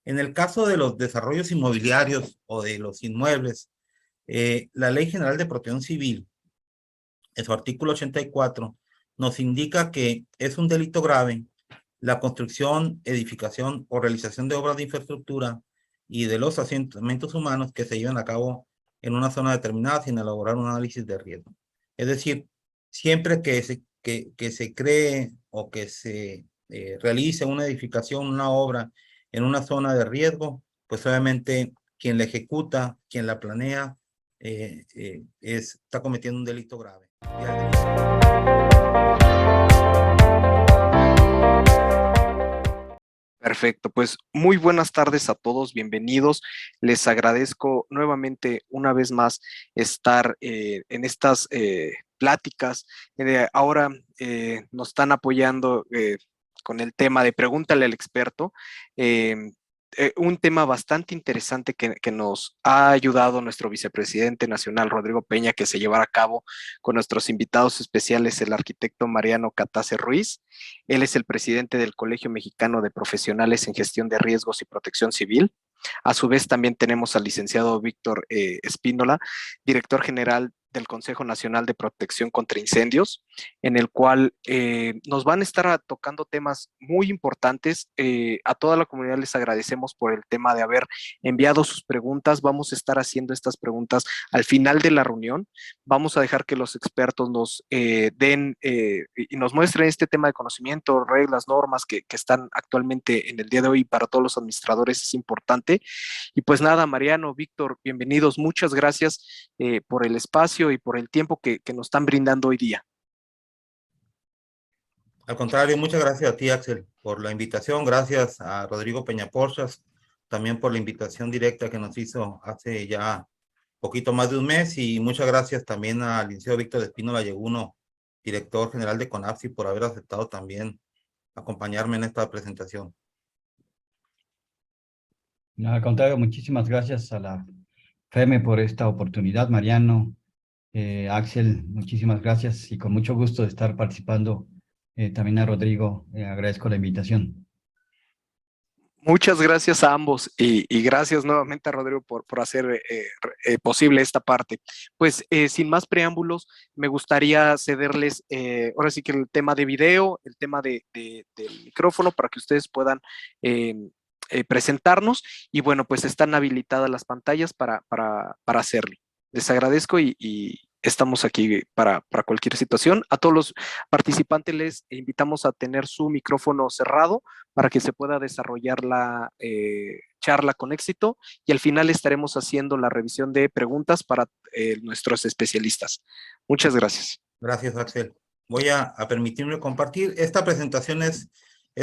En el caso de los desarrollos inmobiliarios o de los inmuebles, la Ley General de Protección Civil, en su artículo 84, nos indica que es un delito grave la construcción, edificación o realización de obras de infraestructura y de los asentamientos humanos que se lleven a cabo en una zona determinada sin elaborar un análisis de riesgo. Es decir, siempre que se cree o que se realice una edificación, una obra en una zona de riesgo, pues obviamente quien la ejecuta, quien la planea, está cometiendo un delito grave. Perfecto, pues muy buenas tardes a todos, bienvenidos. Les agradezco nuevamente una vez más estar en estas pláticas. Ahora nos están apoyando con el tema de Pregúntale al experto. Un tema bastante interesante que nos ha ayudado nuestro vicepresidente nacional, Rodrigo Peña, que se llevará a cabo con nuestros invitados especiales, el arquitecto Mariano Catace Ruiz. Él es el presidente del Colegio Mexicano de Profesionales en Gestión de Riesgos y Protección Civil. A su vez, también tenemos al licenciado Víctor Espínola, director general del Consejo Nacional de Protección contra Incendios, en el cual nos van a estar tocando temas muy importantes. A toda la comunidad les agradecemos por el tema de haber enviado sus preguntas. Vamos a estar haciendo estas preguntas al final de la reunión. Vamos a dejar que los expertos nos den y nos muestren este tema de conocimiento, reglas, normas que están actualmente en el día de hoy para todos los administradores. Es importante. Y pues nada, Mariano, Víctor, bienvenidos. Muchas gracias por el espacio y por el tiempo que nos están brindando hoy día. Al contrario, muchas gracias a ti, Axel, por la invitación. Gracias a Rodrigo Peñaporchas, también por la invitación directa que nos hizo hace ya poquito más de un mes. Y muchas gracias también al licenciado Víctor Espínola Yeguno, director general de CONAPSI, por haber aceptado también acompañarme en esta presentación. No, al contrario, muchísimas gracias a la FEME por esta oportunidad, Mariano, Axel, muchísimas gracias y con mucho gusto de estar participando. También a Rodrigo, agradezco la invitación. Muchas gracias a ambos y gracias nuevamente a Rodrigo por hacer posible esta parte. Pues sin más preámbulos, me gustaría cederles ahora sí que el tema de video, el tema del micrófono para que ustedes puedan presentarnos y bueno, pues están habilitadas las pantallas para hacerlo. Les agradezco y estamos aquí para cualquier situación. A todos los participantes les invitamos a tener su micrófono cerrado para que se pueda desarrollar la charla con éxito y al final estaremos haciendo la revisión de preguntas para nuestros especialistas. Muchas gracias. Gracias, Axel. Voy a permitirme compartir. Esta presentación es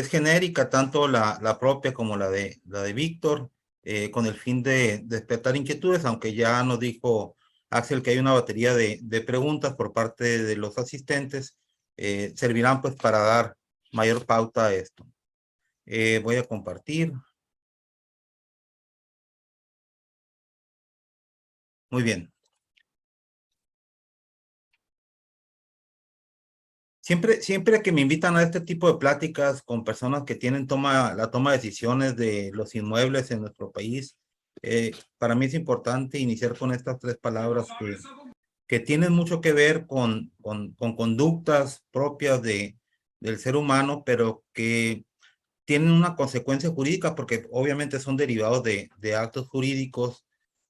genérica, tanto la propia como la de Víctor, con el fin de despertar inquietudes, aunque ya nos dijo Axel que hay una batería de preguntas por parte de los asistentes, servirán pues para dar mayor pauta a esto. Voy a compartir. Muy bien. Siempre que me invitan a este tipo de pláticas con personas que tienen la toma de decisiones de los inmuebles en nuestro país, para mí es importante iniciar con estas tres palabras que tienen mucho que ver con conductas propias del ser humano, pero que tienen una consecuencia jurídica porque obviamente son derivados de actos jurídicos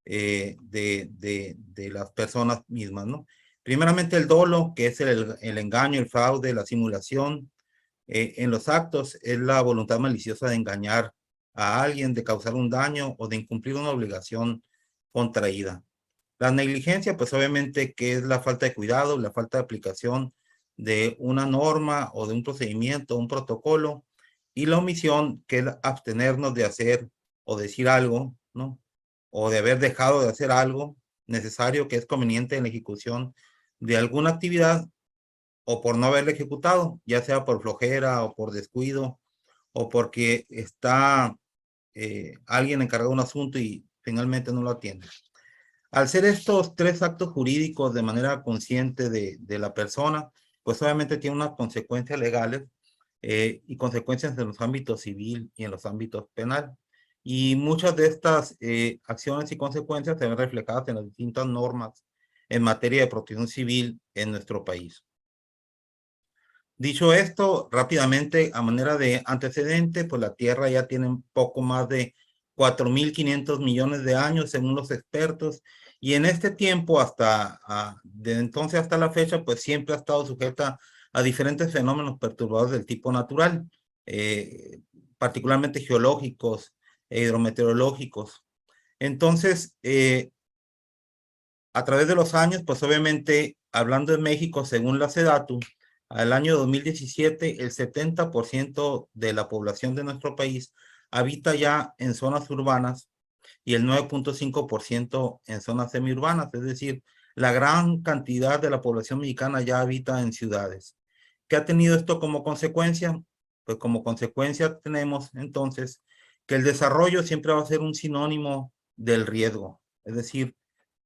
de las personas mismas, ¿no? Primeramente el dolo, que es el engaño, el fraude, la simulación. En los actos es la voluntad maliciosa de engañar a alguien, de causar un daño o de incumplir una obligación contraída. La negligencia, pues obviamente que es la falta de cuidado, la falta de aplicación de una norma o de un procedimiento, un protocolo, y la omisión, que es abstenernos de hacer o decir algo, ¿no? O de haber dejado de hacer algo necesario que es conveniente en la ejecución de alguna actividad o por no haberla ejecutado, ya sea por flojera o por descuido o porque está alguien encargado de un asunto y finalmente no lo atiende. Al ser estos tres actos jurídicos de manera consciente de la persona, pues obviamente tiene unas consecuencias legales y consecuencias en los ámbitos civil y en los ámbitos penal. Y muchas de estas acciones y consecuencias se ven reflejadas en las distintas normas en materia de protección civil en nuestro país. Dicho esto, rápidamente, a manera de antecedente, pues la Tierra ya tiene un poco más de 4.500 millones de años, según los expertos, y en este tiempo, de entonces hasta la fecha, pues siempre ha estado sujeta a diferentes fenómenos perturbadores del tipo natural, particularmente geológicos e hidrometeorológicos. Entonces, a través de los años, pues obviamente, hablando de México, según la SEDATU, al año 2017, el 70% de la población de nuestro país habita ya en zonas urbanas y el 9.5% en zonas semiurbanas, es decir, la gran cantidad de la población mexicana ya habita en ciudades. ¿Qué ha tenido esto como consecuencia? Pues como consecuencia tenemos entonces que el desarrollo siempre va a ser un sinónimo del riesgo, es decir,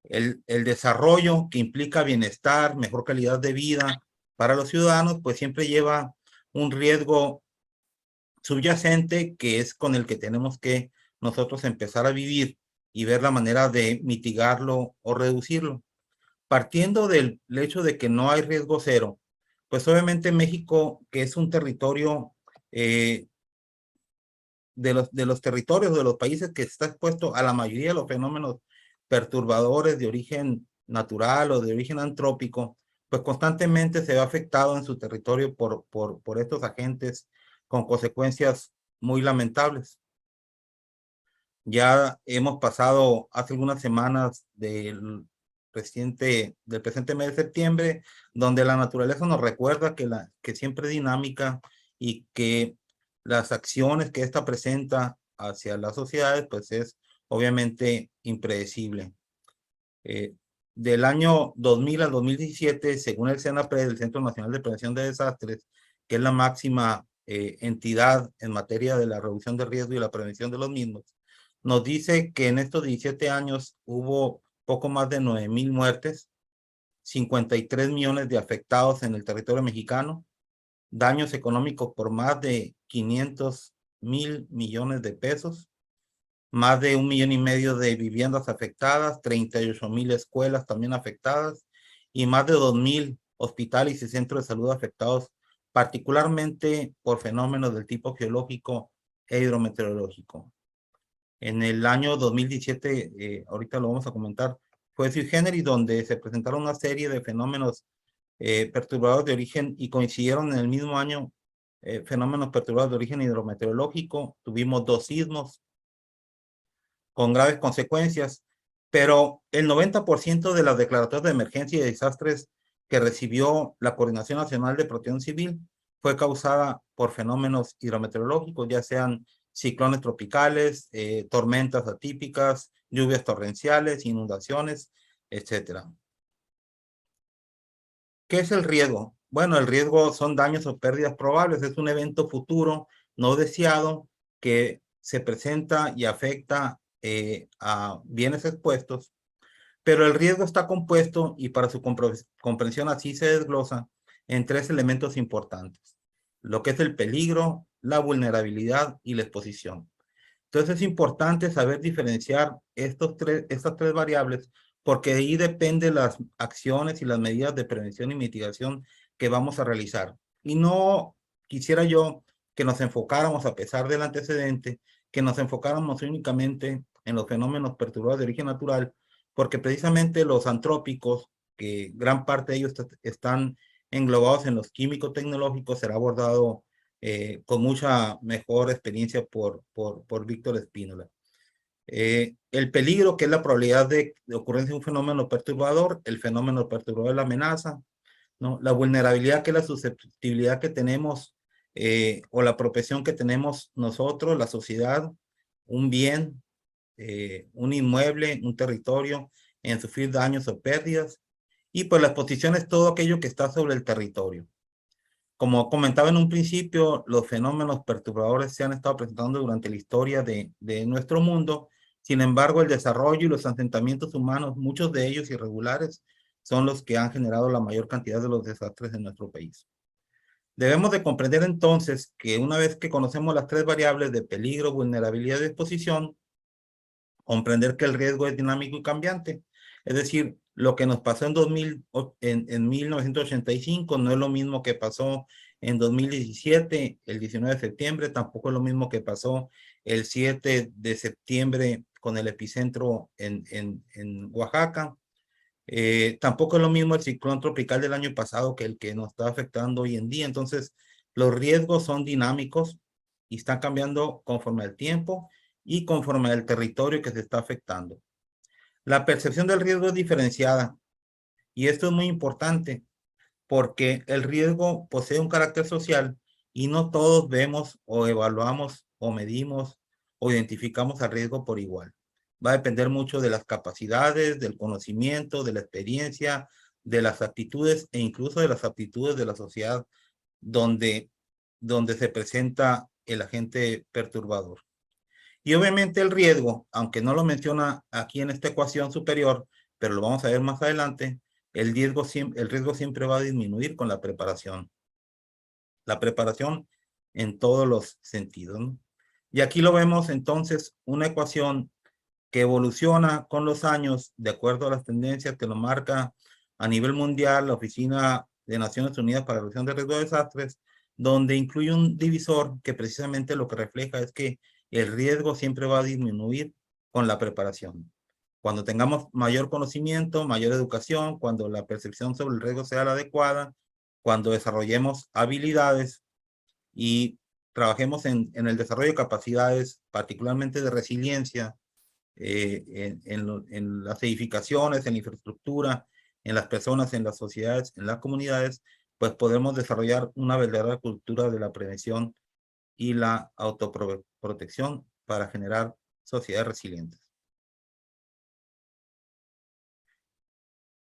el desarrollo que implica bienestar, mejor calidad de vida para los ciudadanos, pues siempre lleva un riesgo subyacente que es con el que tenemos que nosotros empezar a vivir y ver la manera de mitigarlo o reducirlo. Partiendo del hecho de que no hay riesgo cero, pues obviamente México, que es un territorio de los territorios de los países que está expuesto a la mayoría de los fenómenos perturbadores de origen natural o de origen antrópico, pues constantemente se ve afectado en su territorio por estos agentes con consecuencias muy lamentables. Ya hemos pasado hace algunas semanas del presente mes de septiembre, donde la naturaleza nos recuerda que siempre es dinámica y que las acciones que ésta presenta hacia las sociedades, pues es obviamente impredecible. Del año 2000 al 2017, según el CENAPRED, el Centro Nacional de Prevención de Desastres, que es la máxima entidad en materia de la reducción de riesgo y la prevención de los mismos, nos dice que en estos 17 años hubo poco más de 9,000 muertes, 53 millones de afectados en el territorio mexicano, daños económicos por más de 500,000 millones de pesos, más de 1,5 millones de viviendas afectadas, 38,000 escuelas también afectadas y más de 2,000 hospitales y centros de salud afectados, particularmente por fenómenos del tipo geológico e hidrometeorológico. En el año 2017, ahorita lo vamos a comentar, fue sui generis, donde se presentaron una serie de fenómenos perturbadores de origen y coincidieron en el mismo año fenómenos perturbados de origen hidrometeorológico. Tuvimos 2 sismos con graves consecuencias, pero el 90% de las declaratorias de emergencia y de desastres que recibió la Coordinación Nacional de Protección Civil fue causada por fenómenos hidrometeorológicos, ya sean ciclones tropicales, tormentas atípicas, lluvias torrenciales, inundaciones, etcétera. ¿Qué es el riesgo? Bueno, el riesgo son daños o pérdidas probables. Es un evento futuro no deseado que se presenta y afecta a bienes expuestos, pero el riesgo está compuesto, y para su comprensión así se desglosa, en 3 elementos importantes: lo que es el peligro, la vulnerabilidad y la exposición. Entonces es importante saber diferenciar estas 3 variables, porque de ahí dependen las acciones y las medidas de prevención y mitigación que vamos a realizar. Y no quisiera yo que nos enfocáramos, a pesar del antecedente, que nos enfocáramos únicamente en los fenómenos perturbados de origen natural, porque precisamente los antrópicos, que gran parte de ellos están englobados en los químico-tecnológicos, será abordado con mucha mejor experiencia por Víctor Espínola. El peligro, que es la probabilidad de ocurrencia de un fenómeno perturbador, el fenómeno perturbador es la amenaza, ¿no? La vulnerabilidad, que es la susceptibilidad que tenemos o la propensión que tenemos nosotros, la sociedad, un bien, un inmueble, un territorio, en sufrir daños o pérdidas. Y pues la exposición es todo aquello que está sobre el territorio. Como comentaba en un principio, los fenómenos perturbadores se han estado presentando durante la historia de nuestro mundo. Sin embargo, el desarrollo y los asentamientos humanos, muchos de ellos irregulares, son los que han generado la mayor cantidad de los desastres en nuestro país. Debemos de comprender entonces que una vez que conocemos las tres variables de peligro, vulnerabilidad y exposición, comprender que el riesgo es dinámico y cambiante. Es decir, lo que nos pasó en 1985 no es lo mismo que pasó en 2017, el 19 de septiembre, tampoco es lo mismo que pasó el 7 de septiembre con el epicentro en Oaxaca. Tampoco es lo mismo el ciclón tropical del año pasado que el que nos está afectando hoy en día. Entonces, los riesgos son dinámicos y están cambiando conforme al tiempo y conforme al territorio que se está afectando. La percepción del riesgo es diferenciada y esto es muy importante porque el riesgo posee un carácter social y no todos vemos o evaluamos o medimos o identificamos al riesgo por igual. Va a depender mucho de las capacidades, del conocimiento, de la experiencia, de las actitudes e incluso de las aptitudes de la sociedad donde se presenta el agente perturbador. Y obviamente el riesgo, aunque no lo menciona aquí en esta ecuación superior, pero lo vamos a ver más adelante, el riesgo siempre va a disminuir con la preparación. La preparación en todos los sentidos, ¿no? Y aquí lo vemos entonces, una ecuación que evoluciona con los años de acuerdo a las tendencias que lo marca a nivel mundial la Oficina de Naciones Unidas para la Reducción de Riesgo de Desastres, donde incluye un divisor que precisamente lo que refleja es que el riesgo siempre va a disminuir con la preparación. Cuando tengamos mayor conocimiento, mayor educación, cuando la percepción sobre el riesgo sea la adecuada, cuando desarrollemos habilidades y trabajemos en el desarrollo de capacidades, particularmente de resiliencia, en las edificaciones, en la infraestructura, en las personas, en las sociedades, en las comunidades, pues podemos desarrollar una verdadera cultura de la prevención y la autoprotección para generar sociedades resilientes.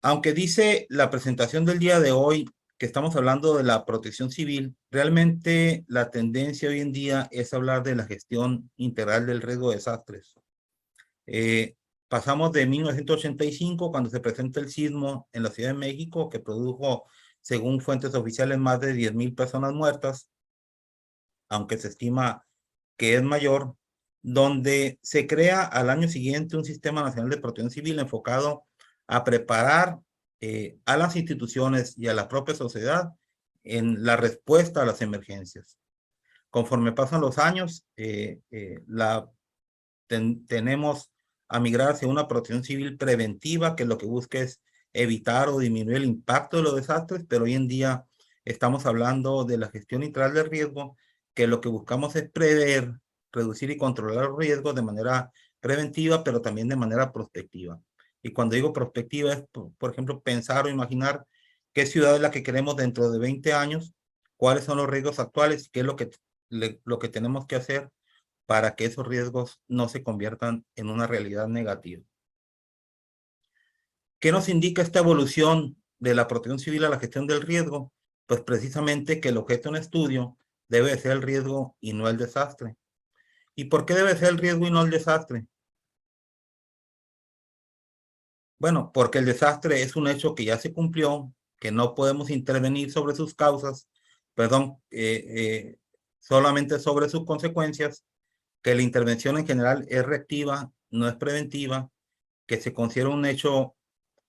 Aunque dice la presentación del día de hoy que estamos hablando de la protección civil, realmente la tendencia hoy en día es hablar de la gestión integral del riesgo de desastres. Pasamos de 1985, cuando se presenta el sismo en la Ciudad de México, que produjo, según fuentes oficiales, más de 10,000 personas muertas, aunque se estima que es mayor, donde se crea al año siguiente un Sistema Nacional de Protección Civil enfocado a preparar a las instituciones y a la propia sociedad en la respuesta a las emergencias. Conforme pasan los años, tenemos a migrar hacia una protección civil preventiva, que lo que busca es evitar o disminuir el impacto de los desastres, pero hoy en día estamos hablando de la gestión integral del riesgo, que lo que buscamos es prever, reducir y controlar los riesgos de manera preventiva, pero también de manera prospectiva. Y cuando digo prospectiva es, por ejemplo, pensar o imaginar qué ciudad es la que queremos dentro de 20 años, cuáles son los riesgos actuales y qué es lo que tenemos que hacer para que esos riesgos no se conviertan en una realidad negativa. ¿Qué nos indica esta evolución de la protección civil a la gestión del riesgo? Pues precisamente que el objeto en estudio debe ser el riesgo y no el desastre. ¿Y por qué debe ser el riesgo y no el desastre? Bueno, porque el desastre es un hecho que ya se cumplió, que no podemos intervenir sobre sus causas, solamente sobre sus consecuencias, que la intervención en general es reactiva, no es preventiva, que se considera un hecho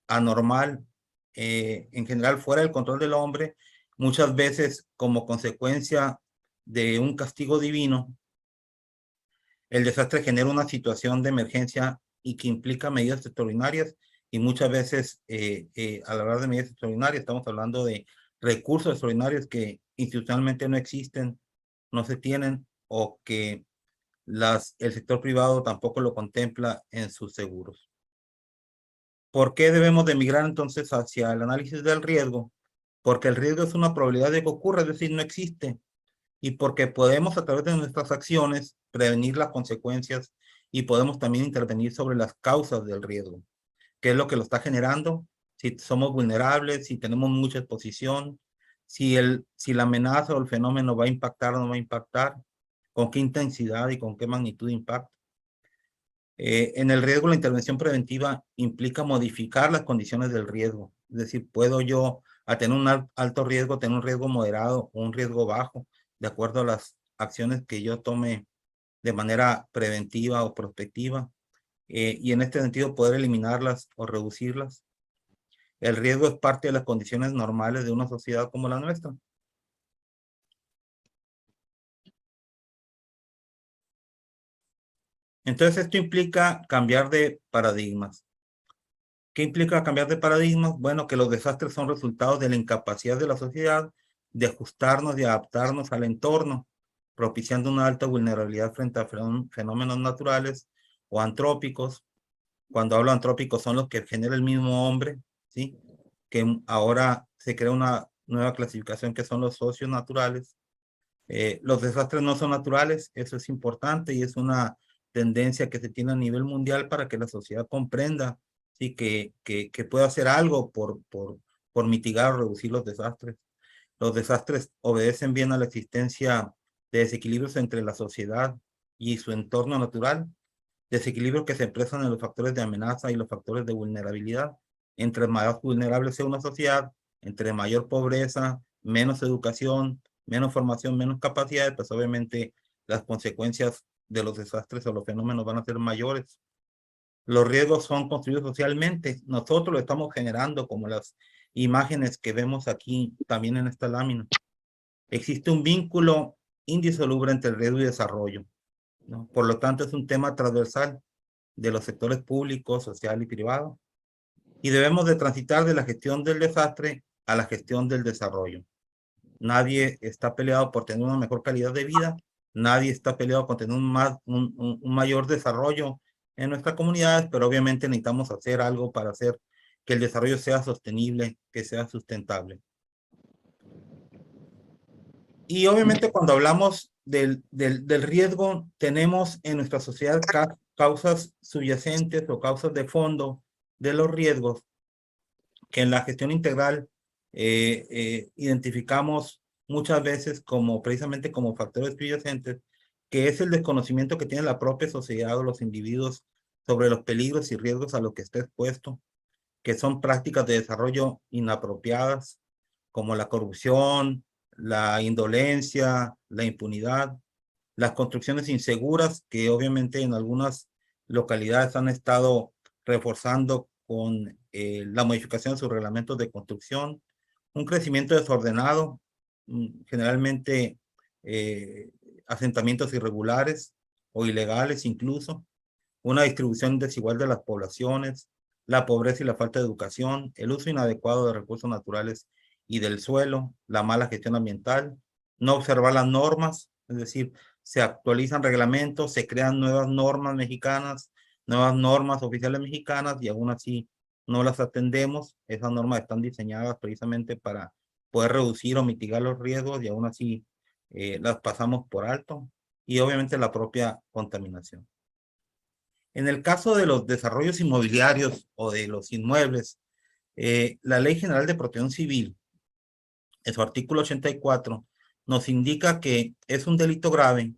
anormal, en general fuera del control del hombre, muchas veces como consecuencia de un castigo divino. El desastre genera una situación de emergencia y que implica medidas extraordinarias, y muchas veces al hablar de medidas extraordinarias estamos hablando de recursos extraordinarios que institucionalmente no existen, no se tienen, o que el sector privado tampoco lo contempla en sus seguros. ¿Por qué debemos de migrar entonces hacia el análisis del riesgo? Porque el riesgo es una probabilidad de que ocurra, es decir, no existe. Y porque podemos a través de nuestras acciones prevenir las consecuencias y podemos también intervenir sobre las causas del riesgo. ¿Qué es lo que lo está generando? Si somos vulnerables, si tenemos mucha exposición, si la amenaza o el fenómeno va a impactar o no va a impactar, con qué intensidad y con qué magnitud de impacto. En el riesgo, la intervención preventiva implica modificar las condiciones del riesgo. Es decir, puedo yo a tener un alto riesgo, tener un riesgo moderado o un riesgo bajo, de acuerdo a las acciones que yo tome de manera preventiva o prospectiva, y en este sentido poder eliminarlas o reducirlas. El riesgo es parte de las condiciones normales de una sociedad como la nuestra. Entonces esto implica cambiar de paradigmas. ¿Qué implica cambiar de paradigmas? Bueno, que los desastres son resultados de la incapacidad de la sociedad de ajustarnos y adaptarnos al entorno, propiciando una alta vulnerabilidad frente a fenómenos naturales o antrópicos. Cuando hablo antrópicos son los que genera el mismo hombre, ¿sí? Que ahora se crea una nueva clasificación que son los socionaturales. Los desastres no son naturales, eso es importante y es una tendencia que se tiene a nivel mundial para que la sociedad comprenda, ¿sí? que pueda hacer algo por mitigar o reducir los desastres. Los desastres obedecen bien a la existencia de desequilibrios entre la sociedad y su entorno natural, desequilibrios que se expresan en los factores de amenaza y los factores de vulnerabilidad. Entre más vulnerable sea una sociedad, entre mayor pobreza, menos educación, menos formación, menos capacidades, pues obviamente las consecuencias de los desastres o los fenómenos van a ser mayores. Los riesgos son construidos socialmente. Nosotros lo estamos generando, como las imágenes que vemos aquí también en esta lámina. Existe un vínculo indisoluble entre el riesgo y desarrollo, ¿no? Por lo tanto, es un tema transversal de los sectores público, social y privado. Y debemos de transitar de la gestión del desastre a la gestión del desarrollo. Nadie está peleado por tener una mejor calidad de vida, nadie está peleado por tener un mayor desarrollo en nuestras comunidades, pero obviamente necesitamos hacer algo para hacer que el desarrollo sea sostenible, que sea sustentable. Y obviamente cuando hablamos del riesgo, tenemos en nuestra sociedad causas subyacentes o causas de fondo de los riesgos que en la gestión integral identificamos muchas veces como precisamente como factores subyacentes, que es el desconocimiento que tiene la propia sociedad o los individuos sobre los peligros y riesgos a los que está expuesto, que son prácticas de desarrollo inapropiadas, como la corrupción, la indolencia, la impunidad, las construcciones inseguras, que obviamente en algunas localidades han estado reforzando con la modificación de sus reglamentos de construcción, un crecimiento desordenado, generalmente asentamientos irregulares o ilegales incluso, una distribución desigual de las poblaciones, la pobreza y la falta de educación, el uso inadecuado de recursos naturales y del suelo, la mala gestión ambiental, no observar las normas, es decir, se actualizan reglamentos, se crean nuevas normas mexicanas, nuevas normas oficiales mexicanas y aún así no las atendemos. Esas normas están diseñadas precisamente para poder reducir o mitigar los riesgos y aún así las pasamos por alto, y obviamente la propia contaminación. En el caso de los desarrollos inmobiliarios o de los inmuebles, la Ley General de Protección Civil, en su artículo 84, nos indica que es un delito grave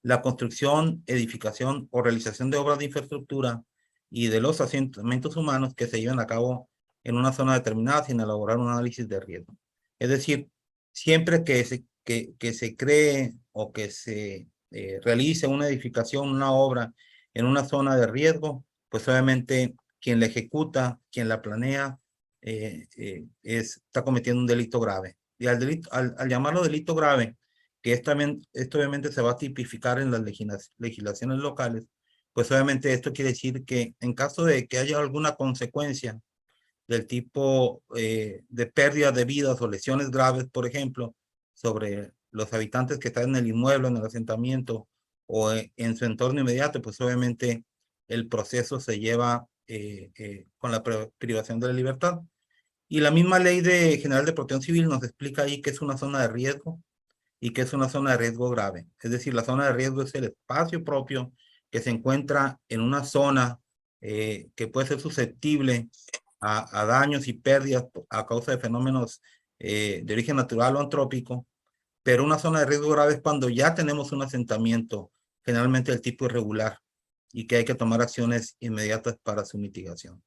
la construcción, edificación o realización de obras de infraestructura y de los asentamientos humanos que se lleven a cabo en una zona determinada sin elaborar un análisis de riesgo. Es decir, siempre que se cree o que se realice una edificación, una obra en una zona de riesgo, pues obviamente quien la ejecuta, quien la planea, está cometiendo un delito grave. Y al llamarlo delito grave, que esto obviamente se va a tipificar en las legislaciones locales, pues obviamente esto quiere decir que en caso de que haya alguna consecuencia del tipo de pérdida de vidas o lesiones graves, por ejemplo, sobre los habitantes que están en el inmueble, en el asentamiento o en su entorno inmediato, pues obviamente el proceso se lleva con la privación de la libertad. Y la misma Ley General de Protección Civil nos explica ahí que es una zona de riesgo y que es una zona de riesgo grave. Es decir, la zona de riesgo es el espacio propio que se encuentra en una zona que puede ser susceptible a daños y pérdidas a causa de fenómenos de origen natural o antrópico, pero una zona de riesgo grave es cuando ya tenemos un asentamiento, generalmente del tipo irregular, y que hay que tomar acciones inmediatas para su mitigación.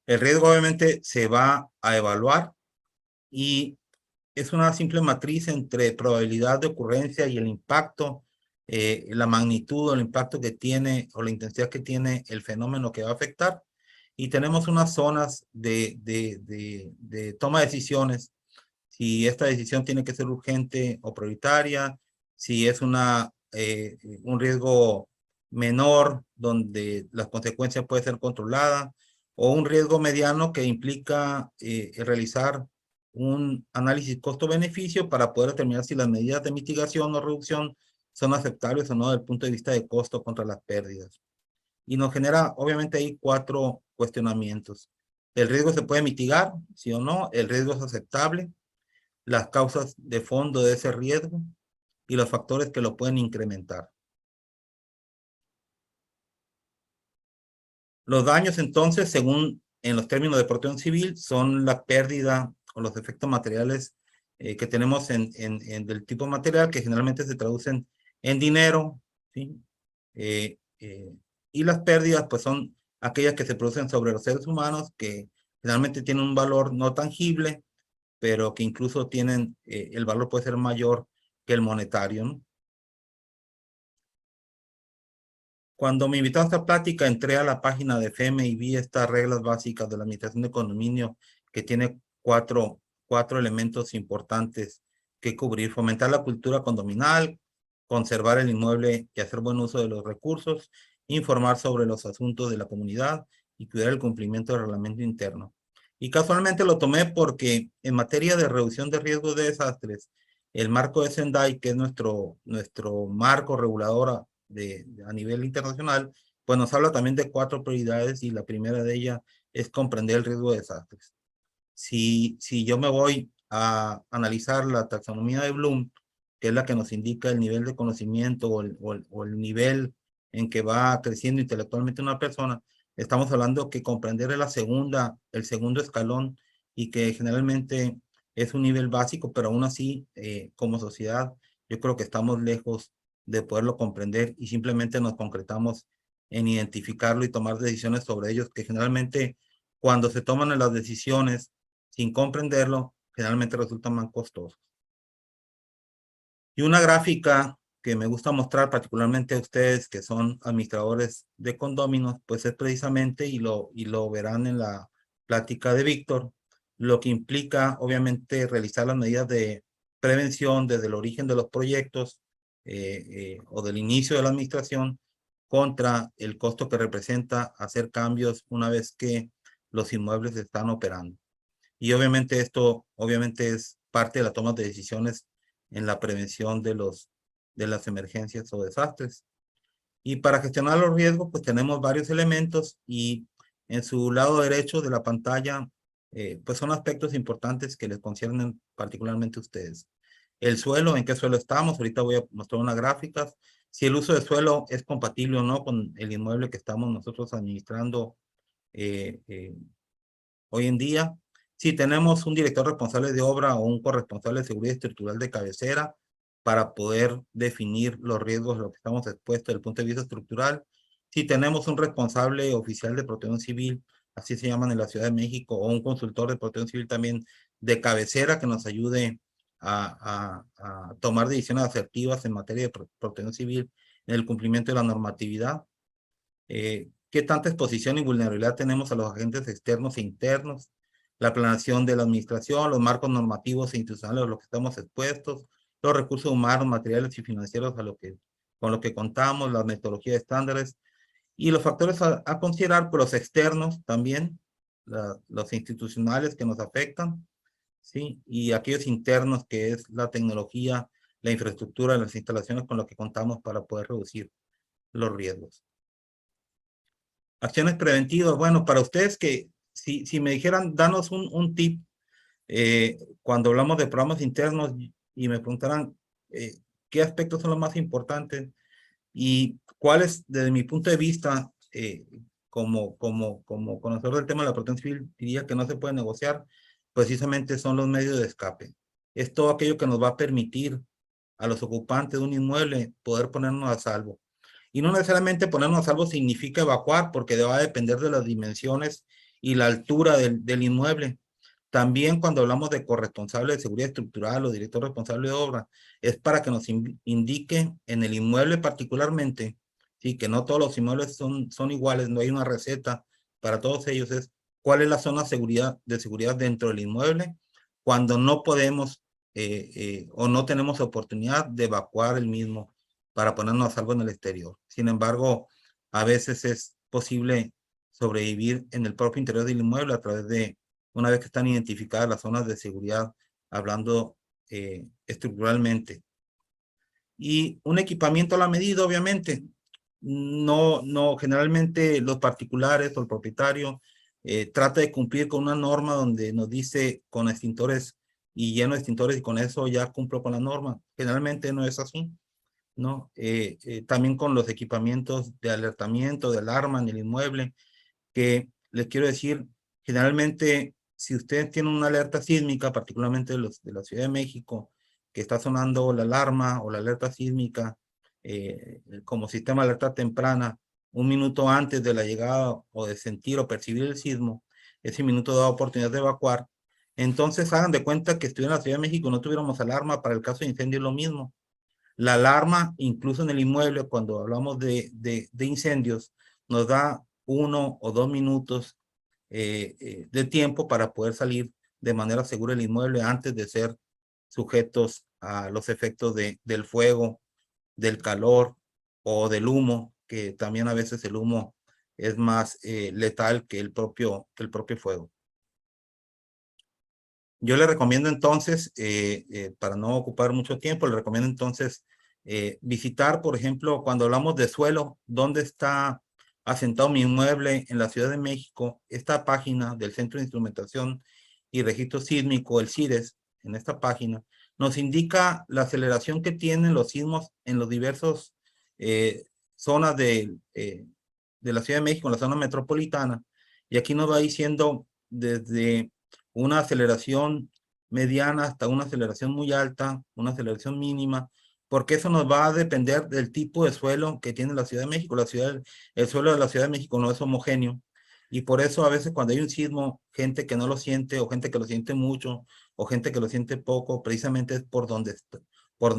El riesgo obviamente se va a evaluar y es una simple matriz entre probabilidad de ocurrencia y el impacto, la magnitud o el impacto que tiene o la intensidad que tiene el fenómeno que va a afectar. Y tenemos unas zonas de toma de decisiones, si esta decisión tiene que ser urgente o prioritaria, si es un riesgo menor donde las consecuencias pueden ser controladas, o un riesgo mediano que implica realizar un análisis costo-beneficio para poder determinar si las medidas de mitigación o reducción son aceptables o no desde el punto de vista de costo contra las pérdidas. Y nos genera, obviamente, ahí 4 cuestionamientos. ¿El riesgo se puede mitigar? ¿Sí o no? ¿El riesgo es aceptable? Las causas de fondo de ese riesgo y los factores que lo pueden incrementar. Los daños, entonces, según en los términos de protección civil, son la pérdida o los efectos materiales que tenemos del tipo material, que generalmente se traducen en dinero, ¿sí? Y las pérdidas, pues, son aquellas que se producen sobre los seres humanos, que generalmente tienen un valor no tangible, pero que incluso tienen, el valor puede ser mayor que el monetario, ¿no? Cuando me invitaron a esta plática, entré a la página de FEME y vi estas reglas básicas de la administración de condominio que tiene cuatro elementos importantes que cubrir: fomentar la cultura condominal, conservar el inmueble y hacer buen uso de los recursos, informar sobre los asuntos de la comunidad y cuidar el cumplimiento del reglamento interno. Y casualmente lo tomé porque en materia de reducción de riesgos de desastres, el marco de Sendai, que es nuestro marco regulador a nivel internacional, pues nos habla también de 4 prioridades, y la primera de ellas es comprender el riesgo de desastres. Si yo me voy a analizar la taxonomía de Bloom, que es la que nos indica el nivel de conocimiento o el nivel en que va creciendo intelectualmente una persona, estamos hablando que comprender es el segundo escalón, y que generalmente es un nivel básico, pero aún así, como sociedad, yo creo que estamos lejos de poderlo comprender, y simplemente nos concretamos en identificarlo y tomar decisiones sobre ellos, que generalmente, cuando se toman las decisiones sin comprenderlo, generalmente resultan más costosos. Y una gráfica que me gusta mostrar particularmente a ustedes que son administradores de condóminos, pues es precisamente, y lo verán en la plática de Víctor, lo que implica obviamente realizar las medidas de prevención desde el origen de los proyectos o del inicio de la administración, contra el costo que representa hacer cambios una vez que los inmuebles están operando. Y obviamente esto es parte de la toma de decisiones en la prevención de las emergencias o desastres. Y para gestionar los riesgos, pues tenemos varios elementos, y en su lado derecho de la pantalla, pues son aspectos importantes que les conciernen particularmente a ustedes. El suelo, ¿en qué suelo estamos? Ahorita voy a mostrar unas gráficas. Si el uso de suelo es compatible o no con el inmueble que estamos nosotros administrando hoy en día. Si tenemos un director responsable de obra o un corresponsable de seguridad estructural de cabecera para poder definir los riesgos a los que estamos expuestos desde el punto de vista estructural. Si tenemos un responsable oficial de protección civil, así se llaman en la Ciudad de México, o un consultor de protección civil también de cabecera que nos ayude a tomar decisiones asertivas en materia de protección civil en el cumplimiento de la normatividad. ¿Qué tanta exposición y vulnerabilidad tenemos a los agentes externos e internos? La planeación de la administración, los marcos normativos e institucionales a los que estamos expuestos, los recursos humanos, materiales y financieros con lo que contamos, la metodología de estándares, y los factores a considerar, por los externos también, los institucionales que nos afectan, ¿sí? Y aquellos internos, que es la tecnología, la infraestructura, las instalaciones con las que contamos para poder reducir los riesgos. Acciones preventivas. Bueno, para ustedes que si me dijeran, danos un tip cuando hablamos de programas internos, y me preguntaran qué aspectos son los más importantes y cuáles, desde mi punto de vista, como conocedor del tema de la protección civil, diría que no se puede negociar, precisamente son los medios de escape. Es todo aquello que nos va a permitir a los ocupantes de un inmueble poder ponernos a salvo. Y no necesariamente ponernos a salvo significa evacuar, porque va a depender de las dimensiones y la altura del inmueble. También cuando hablamos de corresponsable de seguridad estructural o director responsable de obra, es para que nos indique en el inmueble particularmente, sí, que no todos los inmuebles son iguales, no hay una receta para todos ellos, es cuál es la zona de seguridad dentro del inmueble cuando no podemos o no tenemos oportunidad de evacuar el mismo para ponernos a salvo en el exterior. Sin embargo, a veces es posible sobrevivir en el propio interior del inmueble a través de, una vez que están identificadas las zonas de seguridad, hablando estructuralmente. Y un equipamiento a la medida, obviamente. Generalmente los particulares o el propietario trata de cumplir con una norma donde nos dice con extintores y lleno de extintores y con eso ya cumplo con la norma. Generalmente no es así, ¿no? También con los equipamientos de alertamiento, de alarma en el inmueble, que les quiero decir, generalmente si ustedes tienen una alerta sísmica, particularmente de la Ciudad de México, que está sonando la alarma o la alerta sísmica como sistema de alerta temprana, un minuto antes de la llegada o de sentir o percibir el sismo, ese minuto da oportunidad de evacuar. Entonces hagan de cuenta que estuvieron en la Ciudad de México, no tuviéramos alarma. Para el caso de incendio es lo mismo. La alarma, incluso en el inmueble, cuando hablamos de incendios, nos da 1 o 2 minutos de tiempo para poder salir de manera segura del inmueble antes de ser sujetos a los efectos del fuego, del calor o del humo, que también a veces el humo es más letal que el propio fuego. Yo le recomiendo entonces, para no ocupar mucho tiempo, le recomiendo entonces visitar, por ejemplo, cuando hablamos de suelo, dónde está asentado mi inmueble en la Ciudad de México. Esta página del Centro de Instrumentación y Registro Sísmico, el CIRES, en esta página, nos indica la aceleración que tienen los sismos en los diversos zonas de la Ciudad de México, en la zona metropolitana. Y aquí nos va diciendo desde una aceleración mediana hasta una aceleración muy alta, una aceleración mínima, porque eso nos va a depender del tipo de suelo que tiene la Ciudad de México. El suelo de la Ciudad de México no es homogéneo, y por eso a veces cuando hay un sismo, gente que no lo siente, o gente que lo siente mucho, o gente que lo siente poco, precisamente es por donde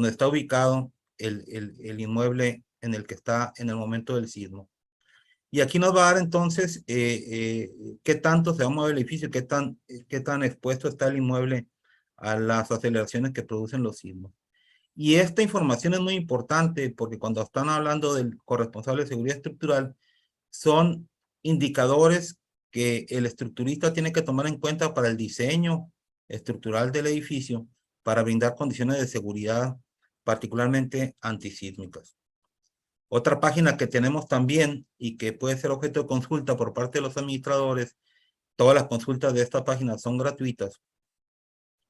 está ubicado el inmueble en el que está en el momento del sismo. Y aquí nos va a dar entonces qué tanto se va a mover el edificio, qué tan expuesto está el inmueble a las aceleraciones que producen los sismos. Y esta información es muy importante porque cuando están hablando del corresponsable de seguridad estructural, son indicadores que el estructurista tiene que tomar en cuenta para el diseño estructural del edificio, para brindar condiciones de seguridad, particularmente antisísmicas. Otra página que tenemos también y que puede ser objeto de consulta por parte de los administradores, todas las consultas de esta página son gratuitas,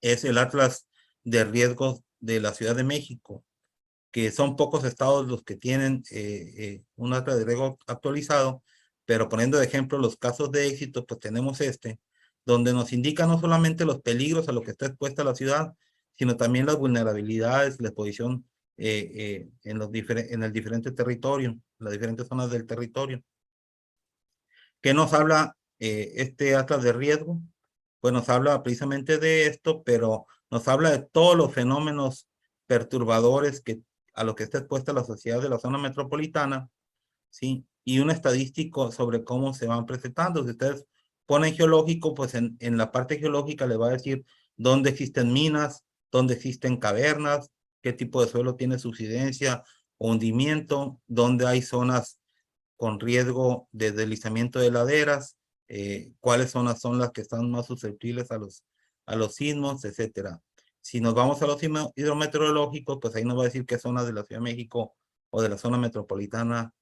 es el Atlas de Riesgos de la Ciudad de México, que son pocos estados los que tienen un Atlas de Riesgo actualizado, pero poniendo de ejemplo los casos de éxito, pues tenemos donde nos indica no solamente los peligros a los que está expuesta la ciudad, sino también las vulnerabilidades, la exposición en el diferente territorio, las diferentes zonas del territorio. ¿Qué nos habla este Atlas de Riesgo? Pues nos habla precisamente de esto, pero nos habla de todos los fenómenos perturbadores a los que está expuesta la sociedad de la zona metropolitana, ¿sí? Y un estadístico sobre cómo se van presentando. Si ustedes ponen geológico, pues en la parte geológica le va a decir dónde existen minas, dónde existen cavernas, qué tipo de suelo tiene subsidencia o hundimiento, dónde hay zonas con riesgo de deslizamiento de laderas, cuáles zonas son las que están más susceptibles a los sismos, etcétera. Si nos vamos a los hidrometeorológicos, pues ahí nos va a decir qué zonas de la Ciudad de México o de la zona metropolitana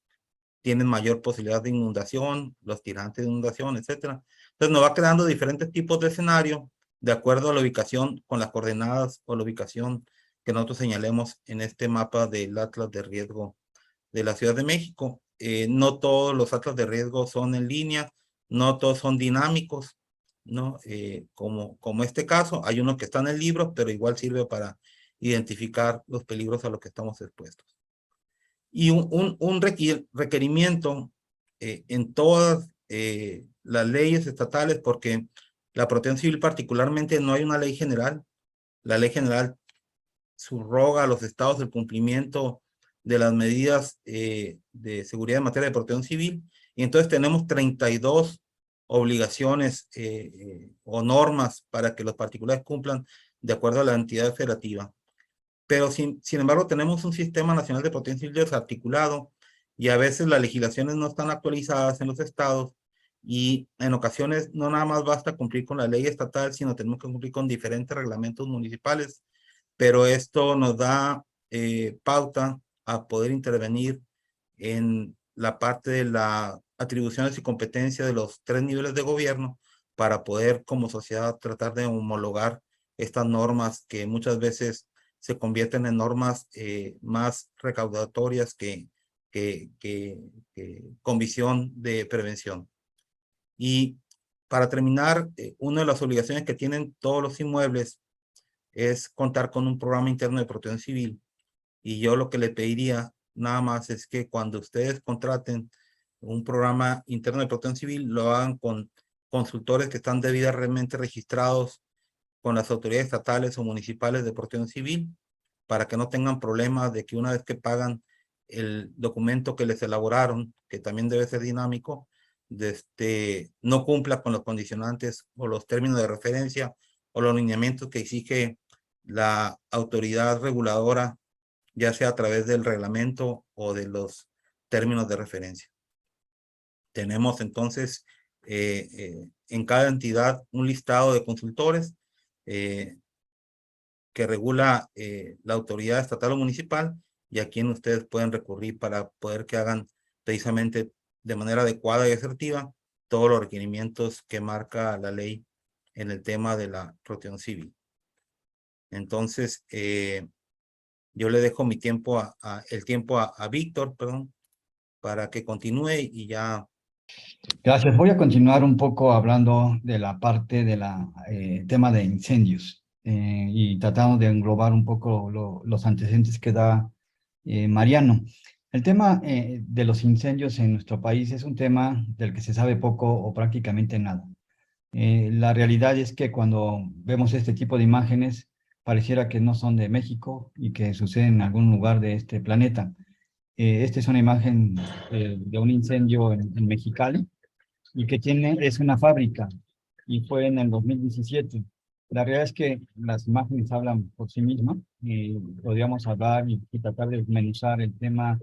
tienen mayor posibilidad de inundación, los tirantes de inundación, etcétera. Entonces nos va creando diferentes tipos de escenario de acuerdo a la ubicación con las coordenadas o la ubicación que nosotros señalemos en este mapa del Atlas de Riesgo de la Ciudad de México. No todos los atlas de riesgo son en línea, no todos son dinámicos, ¿no? Como este caso, hay uno que está en el libro, pero igual sirve para identificar los peligros a los que estamos expuestos. Y un requerimiento en todas las leyes estatales, porque la protección civil particularmente no hay una ley general. La ley general subroga a los estados el cumplimiento de las medidas de seguridad en materia de protección civil, y entonces tenemos 32 obligaciones o normas para que los particulares cumplan de acuerdo a la entidad federativa. Pero sin embargo tenemos un sistema nacional de protección civil desarticulado, y a veces las legislaciones no están actualizadas en los estados, y en ocasiones no nada más basta cumplir con la ley estatal, sino tenemos que cumplir con diferentes reglamentos municipales. Pero esto nos da pauta a poder intervenir en la parte de las atribuciones y competencias de los 3 niveles de gobierno, para poder como sociedad tratar de homologar estas normas que muchas veces se convierten en normas más recaudatorias que con visión de prevención. Y para terminar, una de las obligaciones que tienen todos los inmuebles es contar con un programa interno de protección civil. Y yo lo que le pediría nada más es que cuando ustedes contraten un programa interno de protección civil, lo hagan con consultores que están debidamente registrados con las autoridades estatales o municipales de protección civil, para que no tengan problemas de que una vez que pagan el documento que les elaboraron, que también debe ser dinámico, no cumpla con los condicionantes o los términos de referencia o los lineamientos que exige la autoridad reguladora, ya sea a través del reglamento o de los términos de referencia. Tenemos entonces en cada entidad un listado de consultores que regula la autoridad estatal o municipal, y a quien ustedes pueden recurrir para poder que hagan precisamente de manera adecuada y asertiva todos los requerimientos que marca la ley en el tema de la protección civil. Entonces, yo le dejo mi tiempo el tiempo a Víctor, perdón, para que continúe y ya. Gracias. Voy a continuar un poco hablando de la parte de la tema de incendios y tratando de englobar un poco los antecedentes que da Mariano. El tema de los incendios en nuestro país es un tema del que se sabe poco o prácticamente nada. La realidad es que cuando vemos este tipo de imágenes, pareciera que no son de México y que suceden en algún lugar de este planeta. Esta es una imagen de un incendio en Mexicali, y que es una fábrica, y fue en el 2017. La realidad es que las imágenes hablan por sí mismas, y podríamos hablar y tratar de desmenuzar el tema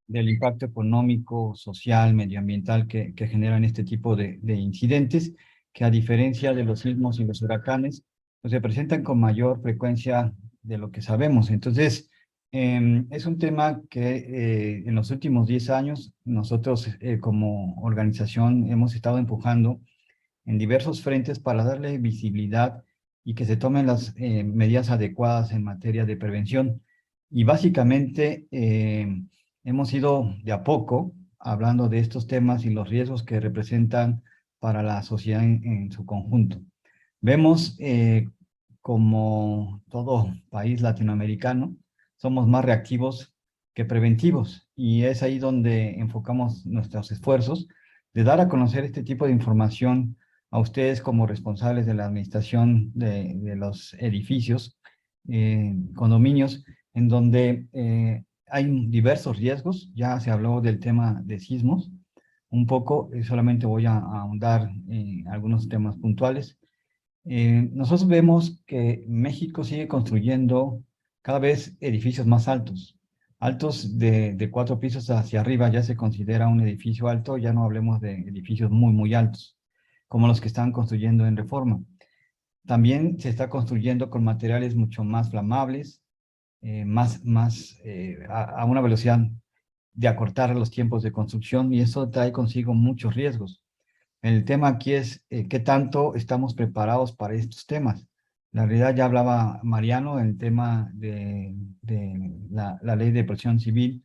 del impacto económico, social, medioambiental que generan este tipo de incidentes, que a diferencia de los sismos y los huracanes, pues se presentan con mayor frecuencia de lo que sabemos. Entonces, es un tema que en los últimos 10 años nosotros como organización hemos estado empujando en diversos frentes para darle visibilidad y que se tomen las medidas adecuadas en materia de prevención. Y básicamente hemos ido de a poco hablando de estos temas y los riesgos que representan para la sociedad en su conjunto. Vemos como todo país latinoamericano, somos más reactivos que preventivos, y es ahí donde enfocamos nuestros esfuerzos de dar a conocer este tipo de información a ustedes como responsables de la administración de los edificios, condominios, en donde hay diversos riesgos. Ya se habló del tema de sismos un poco, solamente voy a ahondar en algunos temas puntuales. Nosotros vemos que México sigue construyendo cada vez edificios más altos. Altos de 4 pisos hacia arriba ya se considera un edificio alto, ya no hablemos de edificios muy, muy altos, como los que están construyendo en Reforma. También se está construyendo con materiales mucho más flamables, a una velocidad de acortar los tiempos de construcción, y eso trae consigo muchos riesgos. El tema aquí es qué tanto estamos preparados para estos temas. La realidad, ya hablaba Mariano, el tema de la ley de protección civil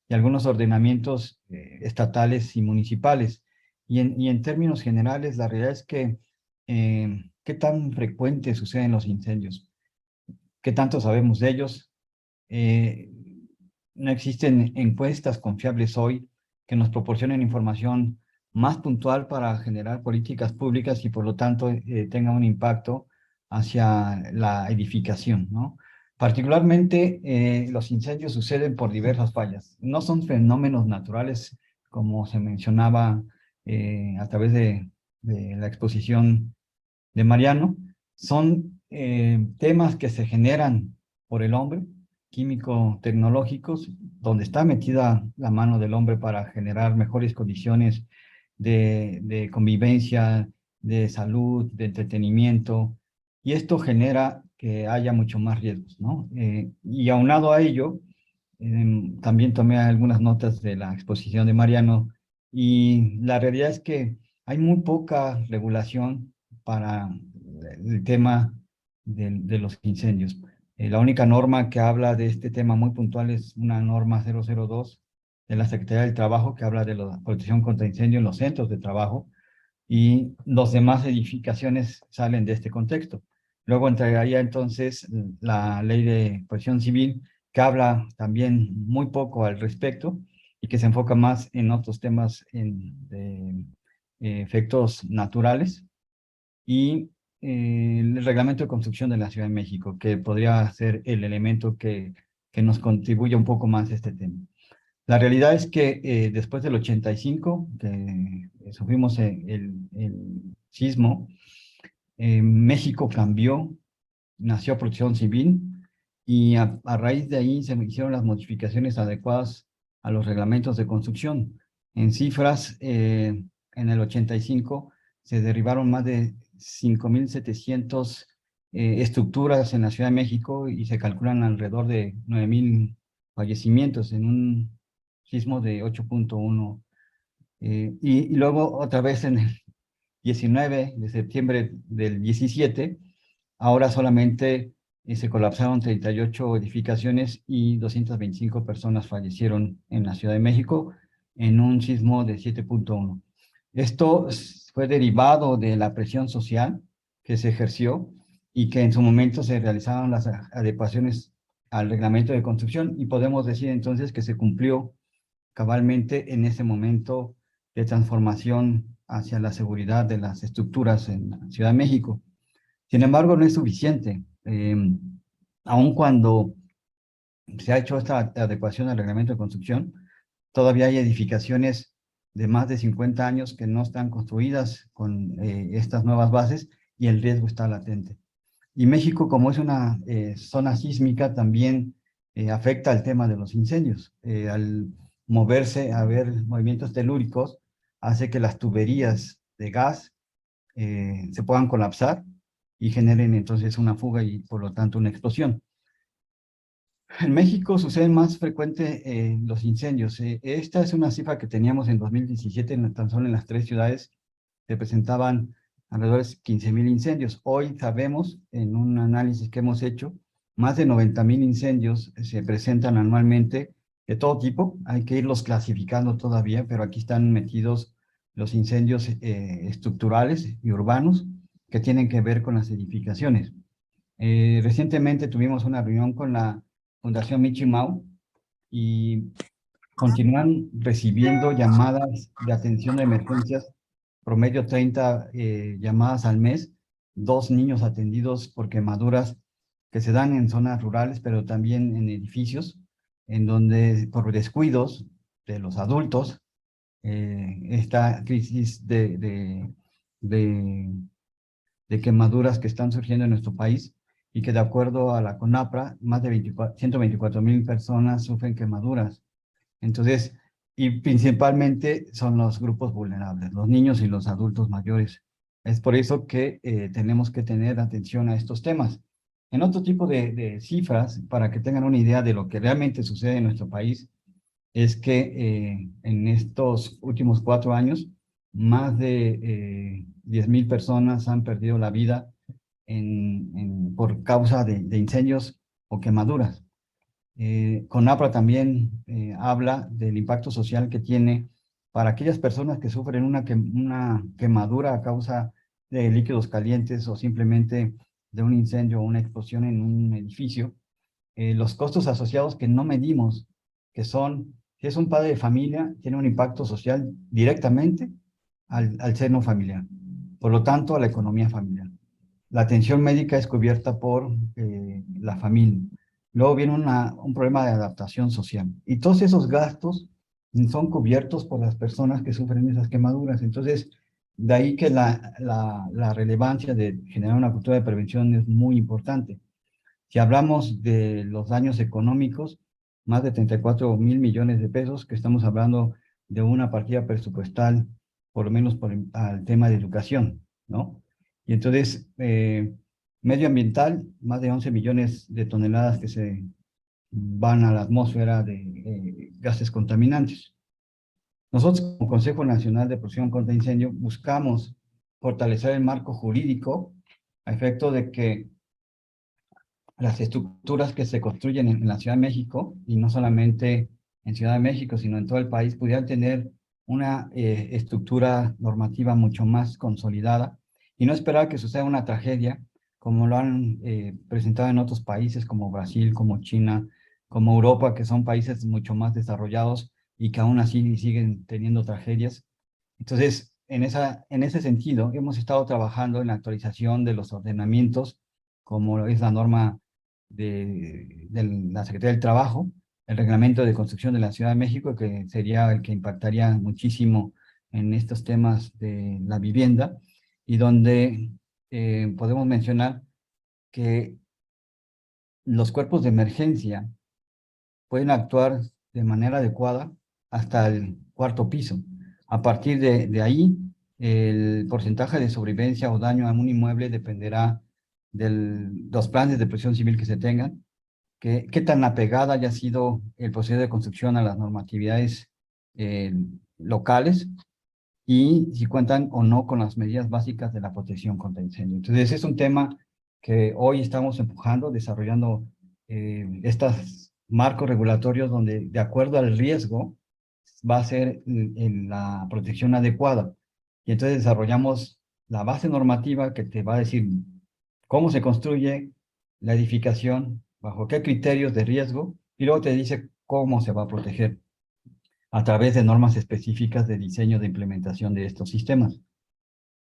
y algunos ordenamientos estatales y municipales. Y en términos generales, la realidad es que qué tan frecuentes suceden los incendios, qué tanto sabemos de ellos. No existen encuestas confiables hoy que nos proporcionen información más puntual para generar políticas públicas y por lo tanto tenga un impacto hacia la edificación, ¿no? Particularmente los incendios suceden por diversas fallas. No son fenómenos naturales como se mencionaba a través de la exposición de Mariano, son temas que se generan por el hombre, químico-tecnológicos, donde está metida la mano del hombre para generar mejores condiciones de convivencia, de salud, de entretenimiento, y esto genera que haya mucho más riesgos, ¿no? Y aunado a ello, también tomé algunas notas de la exposición de Mariano, y la realidad es que hay muy poca regulación para el tema de los incendios. La única norma que habla de este tema muy puntual es una norma 002 de la Secretaría del Trabajo que habla de la protección contra incendio en los centros de trabajo, y las demás edificaciones salen de este contexto. Luego entraría entonces la ley de protección civil, que habla también muy poco al respecto y que se enfoca más en otros temas de efectos naturales, y el reglamento de construcción de la Ciudad de México, que podría ser el elemento que nos contribuya un poco más a este tema. La realidad es que después del 85, que sufrimos el sismo, México cambió, nació Protección Civil, y a raíz de ahí se hicieron las modificaciones adecuadas a los reglamentos de construcción. En cifras, en el 85 se derribaron más de 5.700 estructuras en la Ciudad de México, y se calculan alrededor de 9.000 fallecimientos en un sismo de 8.1. Y luego otra vez en el 19 de septiembre del 17, ahora solamente se colapsaron 38 edificaciones y 225 personas fallecieron en la Ciudad de México en un sismo de 7.1. Esto fue derivado de la presión social que se ejerció y que en su momento se realizaron las adecuaciones al reglamento de construcción, y podemos decir entonces que se cumplió cabalmente en ese momento de transformación hacia la seguridad de las estructuras en la Ciudad de México. Sin embargo, no es suficiente. Aun cuando se ha hecho esta adecuación al reglamento de construcción, todavía hay edificaciones de más de 50 años que no están construidas con estas nuevas bases, y el riesgo está latente. Y México, como es una zona sísmica, también afecta el tema de los incendios. Al moverse, a ver movimientos telúricos, hace que las tuberías de gas se puedan colapsar y generen entonces una fuga y por lo tanto una explosión. En México suceden más frecuente los incendios. Esta es una cifra que teníamos en 2017, tan solo en las 3 ciudades se presentaban alrededor de 15.000 incendios. Hoy sabemos, en un análisis que hemos hecho, más de 90.000 incendios se presentan anualmente de todo tipo. Hay que irlos clasificando todavía, pero aquí están metidos los incendios estructurales y urbanos que tienen que ver con las edificaciones. Recientemente tuvimos una reunión con la Fundación Michi Mau, y continúan recibiendo llamadas de atención de emergencias, promedio 30 llamadas al mes, 2 niños atendidos por quemaduras que se dan en zonas rurales, pero también en edificios, en donde por descuidos de los adultos, esta crisis de quemaduras que están surgiendo en nuestro país, y que de acuerdo a la CONAPRA, más de 124.000 personas sufren quemaduras. Entonces, y principalmente son los grupos vulnerables, los niños y los adultos mayores. Es por eso que tenemos que tener atención a estos temas. En otro tipo de cifras, para que tengan una idea de lo que realmente sucede en nuestro país, es que en estos últimos 4 años, más de 10.000 personas han perdido la vida por causa de incendios o quemaduras. CONAPRA también habla del impacto social que tiene para aquellas personas que sufren una quemadura a causa de líquidos calientes o simplemente de un incendio o una explosión en un edificio. Los costos asociados que no medimos, que son, si es un padre de familia, tiene un impacto social directamente al seno familiar, por lo tanto a la economía familiar. La atención médica es cubierta por la familia. Luego viene un problema de adaptación social. Y todos esos gastos son cubiertos por las personas que sufren esas quemaduras. Entonces, de ahí que la relevancia de generar una cultura de prevención es muy importante. Si hablamos de los daños económicos, más de 34,000 millones de pesos, que estamos hablando de una partida presupuestal, por lo menos al tema de educación, ¿no? Y entonces, medioambiental, más de 11 millones de toneladas que se van a la atmósfera de gases contaminantes. Nosotros, como Consejo Nacional de Protección contra Incendio, buscamos fortalecer el marco jurídico a efecto de que las estructuras que se construyen en la Ciudad de México, y no solamente en Ciudad de México, sino en todo el país, pudieran tener una estructura normativa mucho más consolidada y no esperar que suceda una tragedia como lo han presentado en otros países como Brasil, como China, como Europa, que son países mucho más desarrollados y que aún así siguen teniendo tragedias. Entonces, en ese sentido, hemos estado trabajando en la actualización de los ordenamientos, como es la norma de la Secretaría del Trabajo, el reglamento de construcción de la Ciudad de México, que sería el que impactaría muchísimo en estos temas de la vivienda, y donde podemos mencionar que los cuerpos de emergencia pueden actuar de manera adecuada hasta el cuarto piso. A partir de ahí, el porcentaje de sobrevivencia o daño a un inmueble dependerá de los planes de protección civil que se tengan, qué tan apegada haya sido el proceso de construcción a las normatividades locales y si cuentan o no con las medidas básicas de la protección contra incendio. Entonces, es un tema que hoy estamos empujando, desarrollando estos marcos regulatorios donde, de acuerdo al riesgo, va a ser en la protección adecuada. Y entonces desarrollamos la base normativa que te va a decir cómo se construye la edificación, bajo qué criterios de riesgo, y luego te dice cómo se va a proteger a través de normas específicas de diseño de implementación de estos sistemas.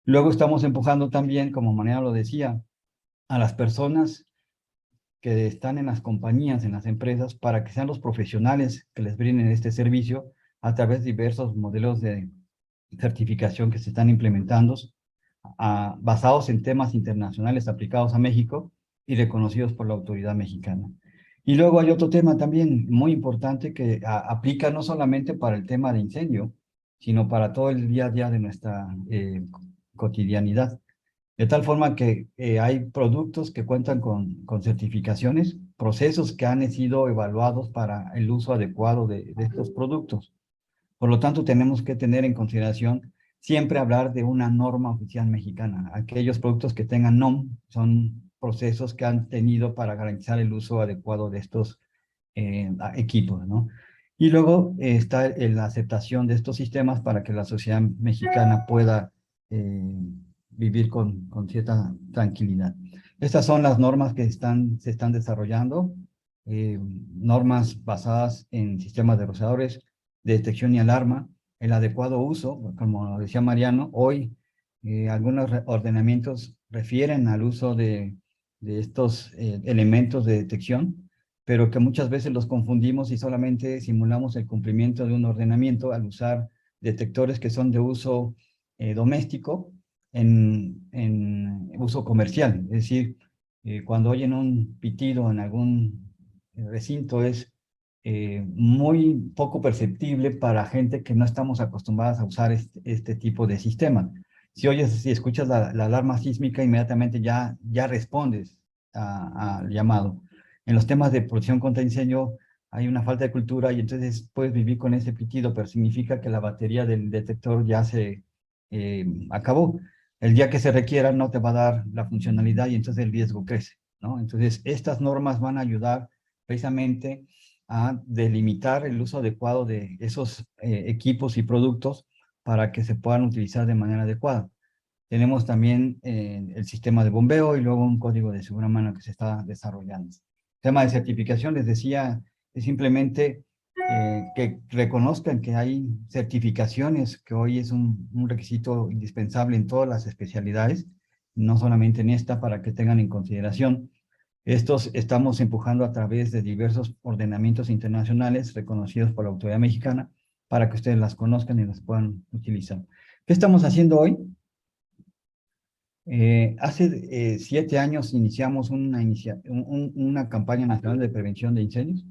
Luego estamos empujando también, como Mariano lo decía, a las personas que están en las compañías, en las empresas, para que sean los profesionales que les brinden este servicio a través de diversos modelos de certificación que se están implementando, basados en temas internacionales aplicados a México y reconocidos por la autoridad mexicana. Y luego hay otro tema también muy importante que aplica no solamente para el tema de incendio, sino para todo el día a día de nuestra cotidianidad. De tal forma que hay productos que cuentan con certificaciones, procesos que han sido evaluados para el uso adecuado de estos productos. Por lo tanto, tenemos que tener en consideración siempre hablar de una norma oficial mexicana. Aquellos productos que tengan NOM son procesos que han tenido para garantizar el uso adecuado de estos equipos, ¿no? Y luego está la aceptación de estos sistemas para que la sociedad mexicana pueda vivir con cierta tranquilidad. Estas son las normas que se están desarrollando, normas basadas en sistemas de rociadores, de detección y alarma, el adecuado uso, como decía Mariano, hoy algunos ordenamientos refieren al uso de estos elementos de detección, pero que muchas veces los confundimos y solamente simulamos el cumplimiento de un ordenamiento al usar detectores que son de uso doméstico en uso comercial. Es decir, cuando oyen un pitido en algún recinto es muy poco perceptible para gente que no estamos acostumbradas a usar este tipo de sistema. Si escuchas la alarma sísmica, inmediatamente ya respondes al llamado. En los temas de protección contra incendio hay una falta de cultura y entonces puedes vivir con ese pitido, pero significa que la batería del detector ya se acabó. El día que se requiera no te va a dar la funcionalidad y entonces el riesgo crece, ¿no? Entonces, estas normas van a ayudar precisamente a delimitar el uso adecuado de esos equipos y productos para que se puedan utilizar de manera adecuada. Tenemos también el sistema de bombeo y luego un código de seguridad humana que se está desarrollando. El tema de certificación, les decía, es simplemente que reconozcan que hay certificaciones, que hoy es un requisito indispensable en todas las especialidades, no solamente en esta, para que tengan en consideración. Estos estamos empujando a través de diversos ordenamientos internacionales reconocidos por la autoridad mexicana para que ustedes las conozcan y las puedan utilizar. ¿Qué estamos haciendo hoy? Hace 7 años iniciamos una campaña nacional de prevención de incendios,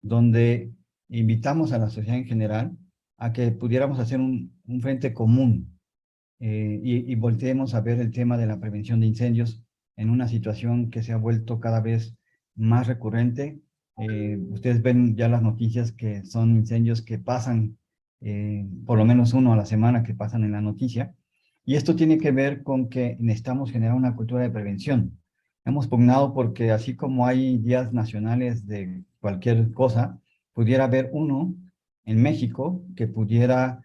donde invitamos a la sociedad en general a que pudiéramos hacer un frente común y volteemos a ver el tema de la prevención de incendios en una situación que se ha vuelto cada vez más recurrente. Ustedes ven ya las noticias que son incendios que pasan, por lo menos uno a la semana que pasan en la noticia, y esto tiene que ver con que necesitamos generar una cultura de prevención. Hemos pugnado porque así como hay días nacionales de cualquier cosa, pudiera haber uno en México que pudiera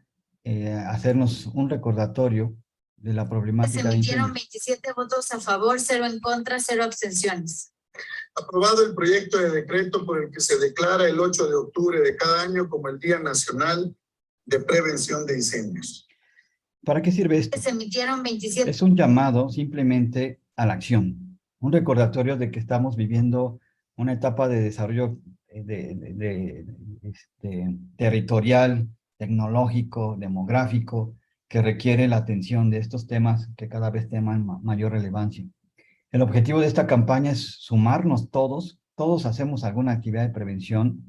hacernos un recordatorio de la problemática de incendios. Se emitieron 27 votos a favor, 0 en contra, 0 abstenciones. Aprobado el proyecto de decreto por el que se declara el 8 de octubre de cada año como el Día Nacional de Prevención de Incendios. ¿Para qué sirve esto? Se emitieron 27. Es un llamado simplemente a la acción, un recordatorio de que estamos viviendo una etapa de desarrollo territorial, tecnológico, demográfico, que requiere la atención de estos temas que cada vez toman mayor relevancia. El objetivo de esta campaña es sumarnos todos hacemos alguna actividad de prevención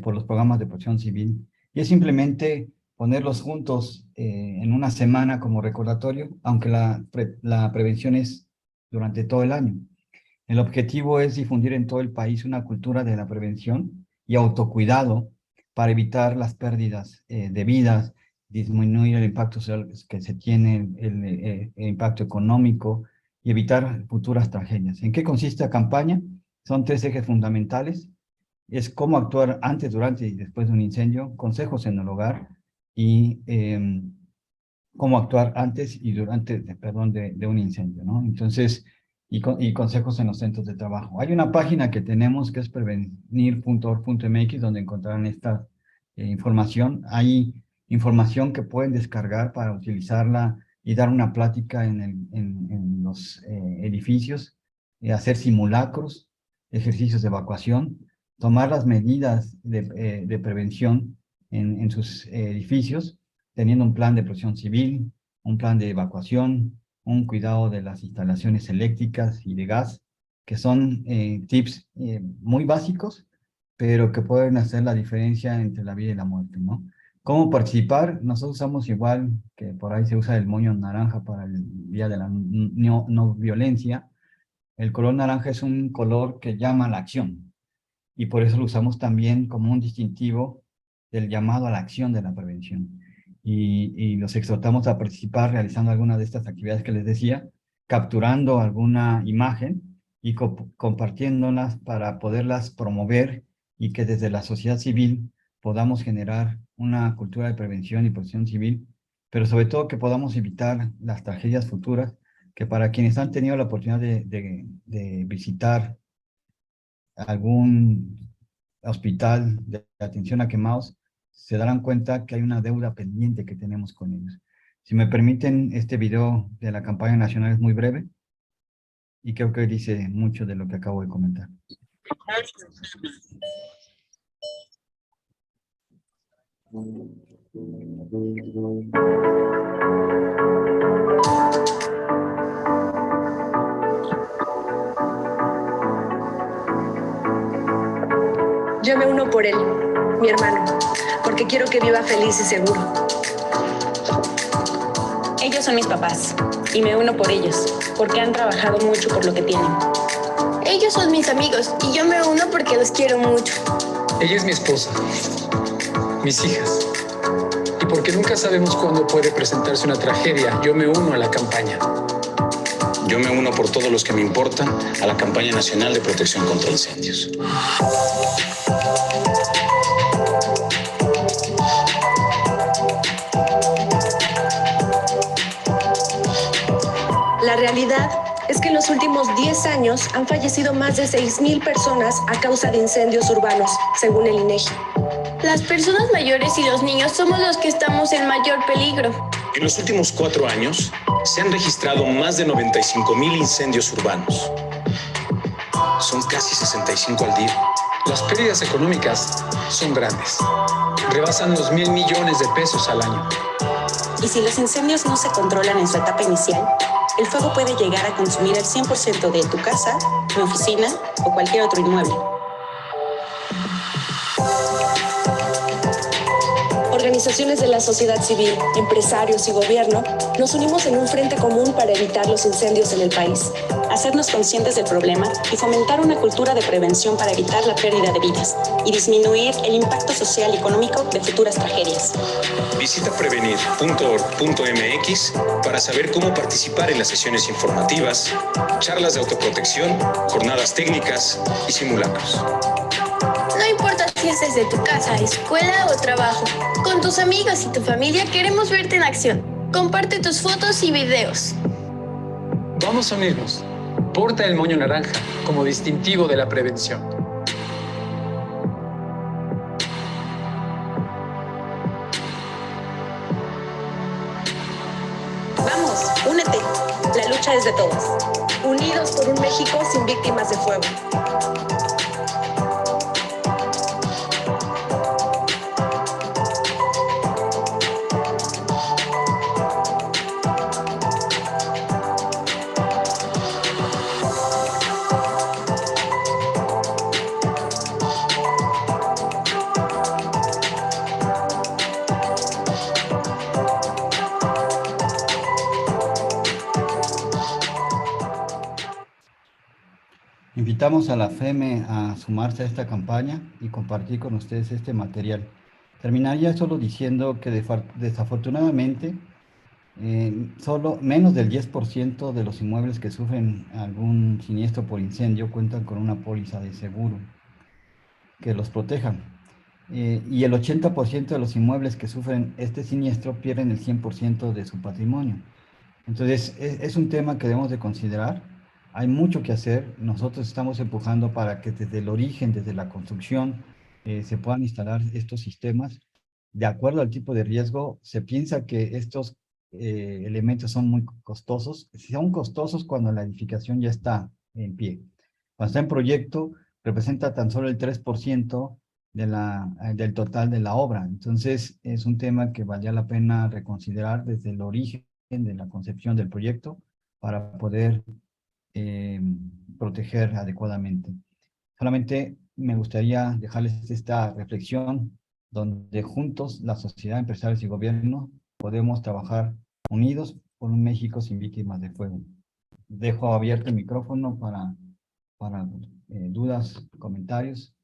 por los programas de protección civil, y es simplemente ponerlos juntos en una semana como recordatorio, aunque la prevención es durante todo el año. El objetivo es difundir en todo el país una cultura de la prevención y autocuidado para evitar las pérdidas de vidas, disminuir el impacto social que se tiene, el impacto económico y evitar futuras tragedias. ¿En qué consiste la campaña? Son 3 ejes fundamentales. Es cómo actuar antes, durante y después de un incendio, consejos en el hogar y cómo actuar antes y durante, de un incendio, ¿no? Entonces, y consejos en los centros de trabajo. Hay una página que tenemos que es prevenir.org.mx donde encontrarán esta información. Hay información que pueden descargar para utilizarla y dar una plática en los edificios, hacer simulacros, ejercicios de evacuación, tomar las medidas de prevención en sus edificios, teniendo un plan de protección civil, un plan de evacuación, un cuidado de las instalaciones eléctricas y de gas, que son tips muy básicos, pero que pueden hacer la diferencia entre la vida y la muerte, ¿no? ¿Cómo participar? Nosotros usamos igual, que por ahí se usa el moño naranja para el Día de la no violencia. El color naranja es un color que llama a la acción, y por eso lo usamos también como un distintivo del llamado a la acción de la prevención. Y los exhortamos a participar realizando alguna de estas actividades que les decía, capturando alguna imagen y compartiéndolas para poderlas promover y que desde la sociedad civil podamos generar una cultura de prevención y protección civil, pero sobre todo que podamos evitar las tragedias futuras, que para quienes han tenido la oportunidad de visitar algún hospital de atención a quemados, se darán cuenta que hay una deuda pendiente que tenemos con ellos. Si me permiten, este video de la campaña nacional es muy breve y creo que dice mucho de lo que acabo de comentar. Yo me uno por él, mi hermano, porque quiero que viva feliz y seguro. Ellos son mis papás y me uno por ellos, porque han trabajado mucho por lo que tienen. Ellos son mis amigos y yo me uno porque los quiero mucho. Ella es mi esposa, mis hijas. Y porque nunca sabemos cuándo puede presentarse una tragedia, yo me uno a la campaña. Yo me uno por todos los que me importan a la campaña nacional de protección contra incendios. La realidad es que en los últimos 10 años han fallecido más de 6,000 personas a causa de incendios urbanos, según el INEGI. Las personas mayores y los niños somos los que estamos en mayor peligro. En los últimos 4 años se han registrado más de 95,000 incendios urbanos. Son casi 65 al día. Las pérdidas económicas son grandes. Rebasan los 1,000 millones de pesos al año. Y si los incendios no se controlan en su etapa inicial, el fuego puede llegar a consumir el 100% de tu casa, tu oficina o cualquier otro inmueble. Organizaciones de la sociedad civil, empresarios y gobierno nos unimos en un frente común para evitar los incendios en el país. Hacernos conscientes del problema y fomentar una cultura de prevención para evitar la pérdida de vidas y disminuir el impacto social y económico de futuras tragedias. Visita prevenir.org.mx para saber cómo participar en las sesiones informativas, charlas de autoprotección, jornadas técnicas y simulacros. No importa si es desde tu casa, escuela o trabajo. Con tus amigos y tu familia queremos verte en acción. Comparte tus fotos y videos. Vamos a unirnos. Porta el moño naranja como distintivo de la prevención. Vamos, únete. La lucha es de todos. Unidos por un México sin víctimas de fuego. Invitamos a la FEME a sumarse a esta campaña y compartir con ustedes este material. Terminaría solo diciendo que desafortunadamente solo menos del 10% de los inmuebles que sufren algún siniestro por incendio cuentan con una póliza de seguro que los proteja. Y el 80% de los inmuebles que sufren este siniestro pierden el 100% de su patrimonio. Entonces, es un tema que debemos de considerar. Hay mucho que hacer. Nosotros estamos empujando para que desde el origen, desde la construcción, se puedan instalar estos sistemas. De acuerdo al tipo de riesgo, se piensa que estos elementos son muy costosos. Son costosos cuando la edificación ya está en pie. Cuando está en proyecto, representa tan solo el 3% del total de la obra. Entonces, es un tema que valía la pena reconsiderar desde el origen de la concepción del proyecto para poder proteger adecuadamente. Solamente me gustaría dejarles esta reflexión donde juntos, la sociedad, empresarios y gobierno, podemos trabajar unidos por un México sin víctimas de fuego. Dejo abierto el micrófono para dudas, comentarios.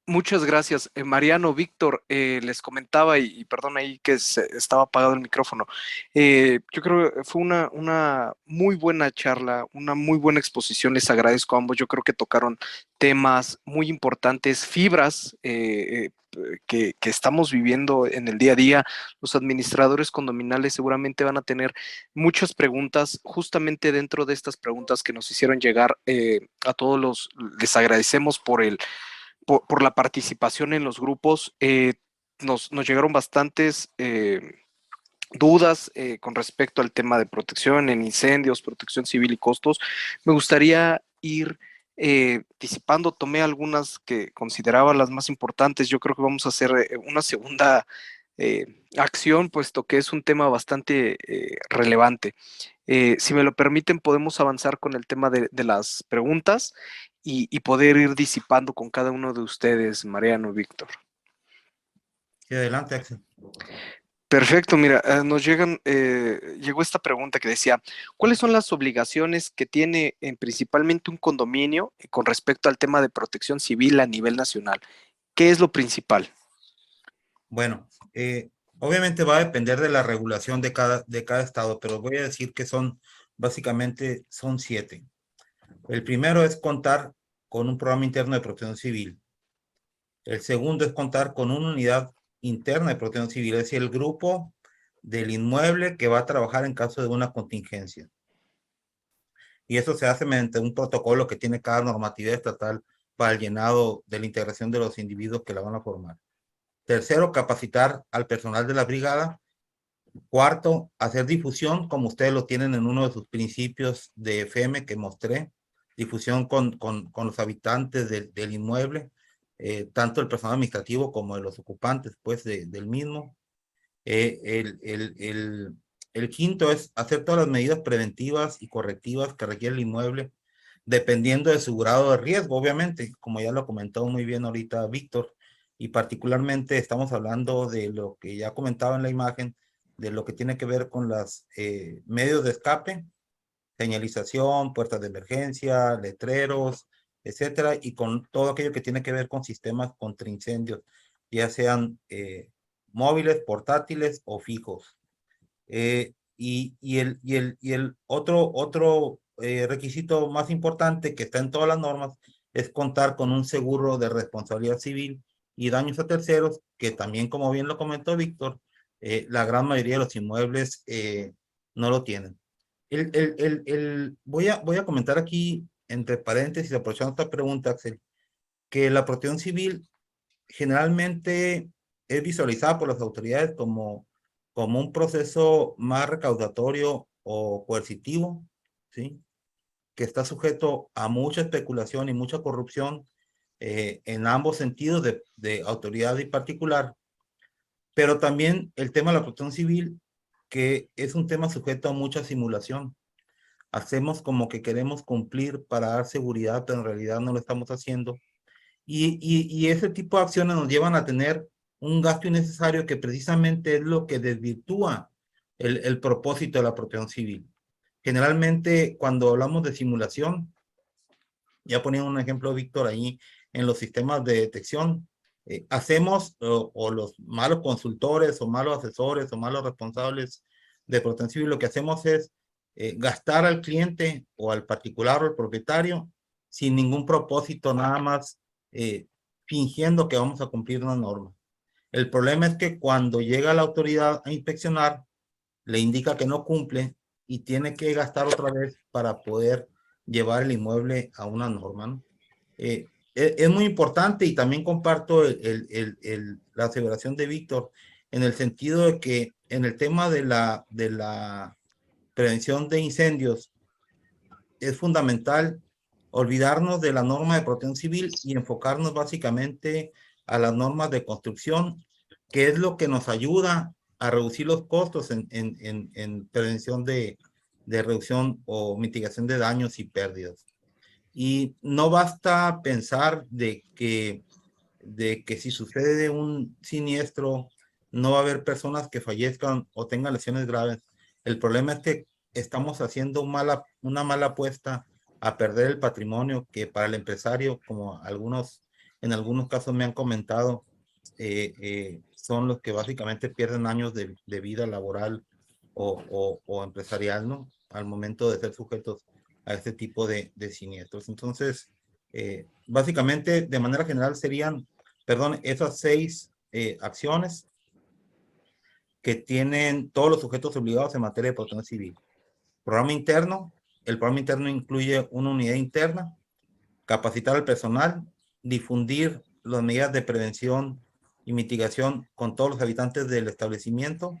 Muchas gracias, Mariano, Víctor, les comentaba, y perdón ahí que estaba apagado el micrófono, yo creo que fue una muy buena charla, una muy buena exposición, les agradezco a ambos, yo creo que tocaron temas muy importantes, fibras que estamos viviendo en el día a día. Los administradores condominales seguramente van a tener muchas preguntas, justamente dentro de estas preguntas que nos hicieron llegar a todos les agradecemos por la participación en los grupos. Nos llegaron bastantes dudas con respecto al tema de protección en incendios, protección civil y costos. Me gustaría ir disipando, tomé algunas que consideraba las más importantes. Yo creo que vamos a hacer una segunda acción, puesto que es un tema bastante relevante. Si me lo permiten, podemos avanzar con el tema de las preguntas y poder ir disipando con cada uno de ustedes, Mariano, Víctor. Sí, adelante, Axel. Perfecto, mira, llegó esta pregunta que decía, ¿cuáles son las obligaciones que tiene principalmente un condominio con respecto al tema de protección civil a nivel nacional? ¿Qué es lo principal? Bueno, obviamente va a depender de la regulación de cada estado, pero voy a decir que básicamente son 7. El primero es contar con un programa interno de protección civil. El segundo es contar con una unidad interna de protección civil, es decir, el grupo del inmueble que va a trabajar en caso de una contingencia. Y eso se hace mediante un protocolo que tiene cada normatividad estatal para el llenado de la integración de los individuos que la van a formar. Tercero, capacitar al personal de la brigada. Cuarto, hacer difusión, como ustedes lo tienen en uno de sus principios de FM que mostré, difusión con los habitantes del inmueble, tanto el personal administrativo como de los ocupantes pues, del mismo. El quinto es hacer todas las medidas preventivas y correctivas que requiere el inmueble, dependiendo de su grado de riesgo, obviamente, como ya lo comentó muy bien ahorita Víctor, y particularmente estamos hablando de lo que ya comentaba en la imagen, de lo que tiene que ver con los medios de escape, señalización, puertas de emergencia, letreros, etcétera, y con todo aquello que tiene que ver con sistemas contra incendios, ya sean móviles, portátiles o fijos. Y el otro requisito más importante que está en todas las normas es contar con un seguro de responsabilidad civil y daños a terceros, que también, como bien lo comentó Víctor, la gran mayoría de los inmuebles no lo tienen. Voy a comentar aquí, entre paréntesis, aprovechando esta pregunta, Axel, que la protección civil generalmente es visualizada por las autoridades como un proceso más recaudatorio o coercitivo, ¿sí? Que está sujeto a mucha especulación y mucha corrupción en ambos sentidos de autoridad y particular, pero también el tema de la protección civil, que es un tema sujeto a mucha simulación. Hacemos como que queremos cumplir para dar seguridad, pero en realidad no lo estamos haciendo. Y ese tipo de acciones nos llevan a tener un gasto innecesario que precisamente es lo que desvirtúa el propósito de la protección civil. Generalmente, cuando hablamos de simulación, ya poniendo un ejemplo, Víctor, ahí en los sistemas de detección, hacemos, o los malos consultores, o malos asesores, o malos responsables de protección civil, lo que hacemos es gastar al cliente, o al particular, o al propietario, sin ningún propósito, nada más fingiendo que vamos a cumplir una norma. El problema es que cuando llega la autoridad a inspeccionar, le indica que no cumple y tiene que gastar otra vez para poder llevar el inmueble a una norma, ¿no? Es muy importante, y también comparto la aseveración de Víctor en el sentido de que en el tema de la prevención de incendios es fundamental olvidarnos de la norma de protección civil y enfocarnos básicamente a las normas de construcción, que es lo que nos ayuda a reducir los costos en prevención de reducción o mitigación de daños y pérdidas. Y no basta pensar de que si sucede un siniestro, no va a haber personas que fallezcan o tengan lesiones graves. El problema es que estamos haciendo una mala apuesta a perder el patrimonio, que para el empresario, como en algunos casos me han comentado, son los que básicamente pierden años de vida laboral o empresarial, ¿no? Al momento de ser sujetos a este tipo de siniestros. Entonces, básicamente, de manera general serían, esas 6 acciones que tienen todos los sujetos obligados en materia de protección civil. Programa interno. El programa interno incluye una unidad interna, capacitar al personal, difundir las medidas de prevención y mitigación con todos los habitantes del establecimiento,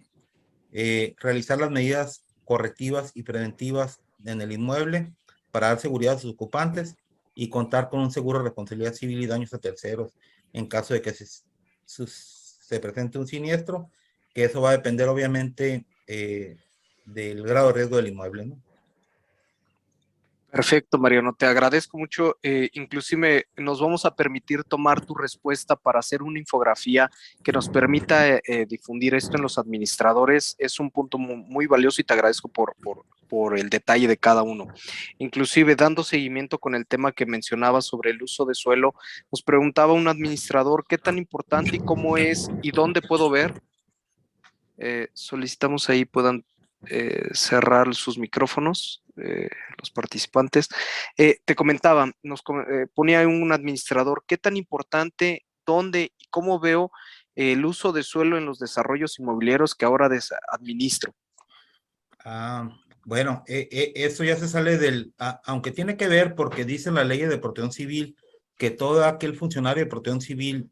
realizar las medidas correctivas y preventivas en el inmueble para dar seguridad a sus ocupantes y contar con un seguro de responsabilidad civil y daños a terceros en caso de que se presente un siniestro, que eso va a depender obviamente del grado de riesgo del inmueble, ¿no? Perfecto, Mariano, te agradezco mucho. Inclusive nos vamos a permitir tomar tu respuesta para hacer una infografía que nos permita difundir esto en los administradores. Es un punto muy valioso y te agradezco por el detalle de cada uno. Inclusive, dando seguimiento con el tema que mencionaba sobre el uso de suelo, nos preguntaba un administrador qué tan importante y cómo es y dónde puedo ver. Solicitamos ahí puedan cerrar sus micrófonos, los participantes. Te comentaba, ponía un administrador, ¿qué tan importante, dónde y cómo veo el uso de suelo en los desarrollos inmobiliarios que ahora administro? Bueno, eso ya se sale aunque tiene que ver porque dice la ley de protección civil que todo aquel funcionario de protección civil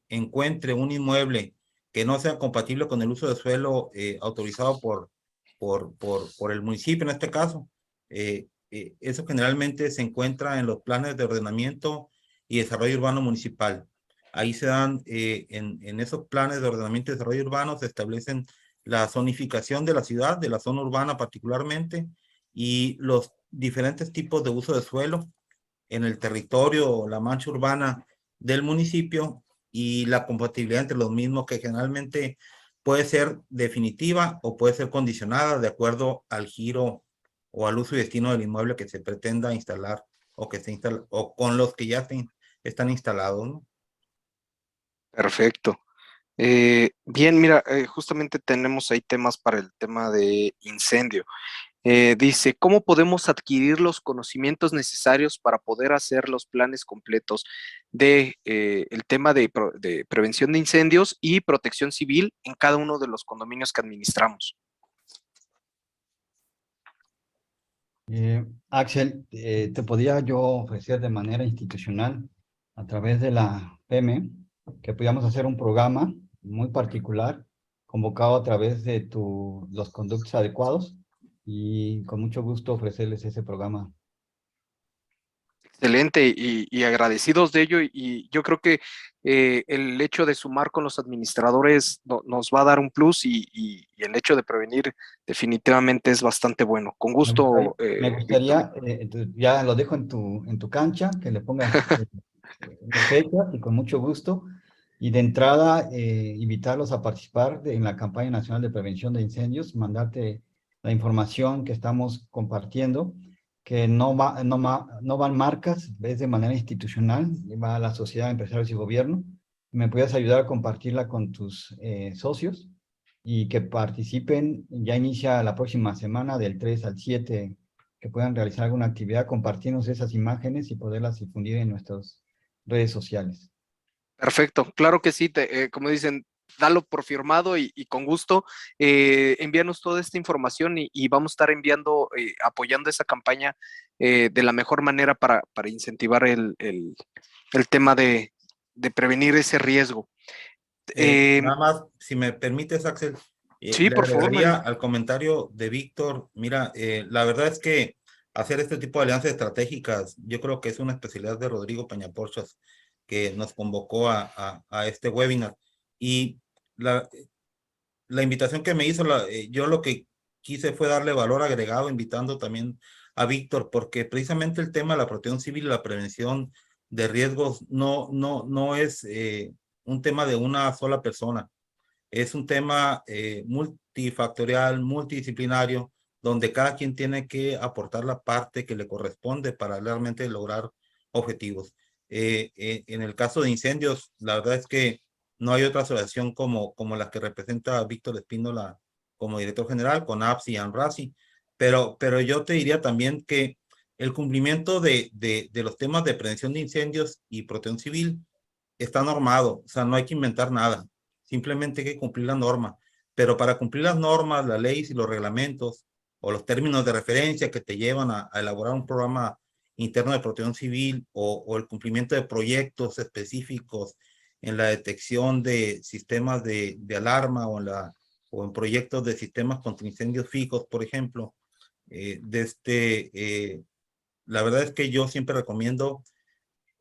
encuentre un inmueble que no sea compatible con el uso de suelo autorizado por el municipio en este caso, eso generalmente se encuentra en los planes de ordenamiento y desarrollo urbano municipal. Ahí se dan, en esos planes de ordenamiento y desarrollo urbano se establecen la zonificación de la ciudad, de la zona urbana particularmente, y los diferentes tipos de uso de suelo en el territorio o la mancha urbana del municipio y la compatibilidad entre los mismos, que generalmente puede ser definitiva o puede ser condicionada de acuerdo al giro o al uso y destino del inmueble que se pretenda instalar o que se instala, o con los que ya están instalados, ¿no? Perfecto. Bien, mira, justamente tenemos ahí temas para el tema de incendio. Dice, ¿cómo podemos adquirir los conocimientos necesarios para poder hacer los planes completos de el tema de prevención de incendios y protección civil en cada uno de los condominios que administramos? Axel, te podía yo ofrecer de manera institucional, a través de la PEME, que podíamos hacer un programa muy particular, convocado a través de los conductos adecuados, y con mucho gusto ofrecerles ese programa. Excelente y agradecidos de ello, y yo creo que el hecho de sumar con los administradores nos va a dar un plus, y el hecho de prevenir definitivamente es bastante bueno. Con gusto. Me gustaría, ya lo dejo en tu cancha, que le pongas fecha y con mucho gusto. Y de entrada, invitarlos a participar en la campaña nacional de prevención de incendios, mandarte la información que estamos compartiendo, que no van marcas, es de manera institucional, va a la sociedad, empresarios y gobierno. ¿Me puedes ayudar a compartirla con tus socios? Y que participen, ya inicia la próxima semana, del 3 al 7, que puedan realizar alguna actividad, compartirnos esas imágenes y poderlas difundir en nuestras redes sociales. Perfecto, claro que sí, como dicen, dalo por firmado y con gusto, envíanos toda esta información y vamos a estar enviando, apoyando esa campaña de la mejor manera para incentivar el tema de prevenir ese riesgo. Nada más, si me permites, Axel, sí, le por favor, agregaría al comentario de Víctor. Mira, la verdad es que hacer este tipo de alianzas estratégicas, yo creo que es una especialidad de Rodrigo Peñaporchas, que nos convocó a este webinar. Y la invitación que me hizo, yo lo que quise fue darle valor agregado, invitando también a Víctor, porque precisamente el tema de la protección civil y la prevención de riesgos no es un tema de una sola persona. Es un tema multifactorial, multidisciplinario, donde cada quien tiene que aportar la parte que le corresponde para realmente lograr objetivos. En el caso de incendios, la verdad es que no hay otra asociación como la que representa Víctor Espíndola como director general, con APSI y ANRASI, pero yo te diría también que el cumplimiento de los temas de prevención de incendios y protección civil está normado, o sea, no hay que inventar nada, simplemente hay que cumplir la norma, pero para cumplir las normas, las leyes y los reglamentos o los términos de referencia que te llevan a elaborar un programa interno de protección civil o el cumplimiento de proyectos específicos en la detección de sistemas de alarma o en proyectos de sistemas contra incendios fijos, por ejemplo, la verdad es que yo siempre recomiendo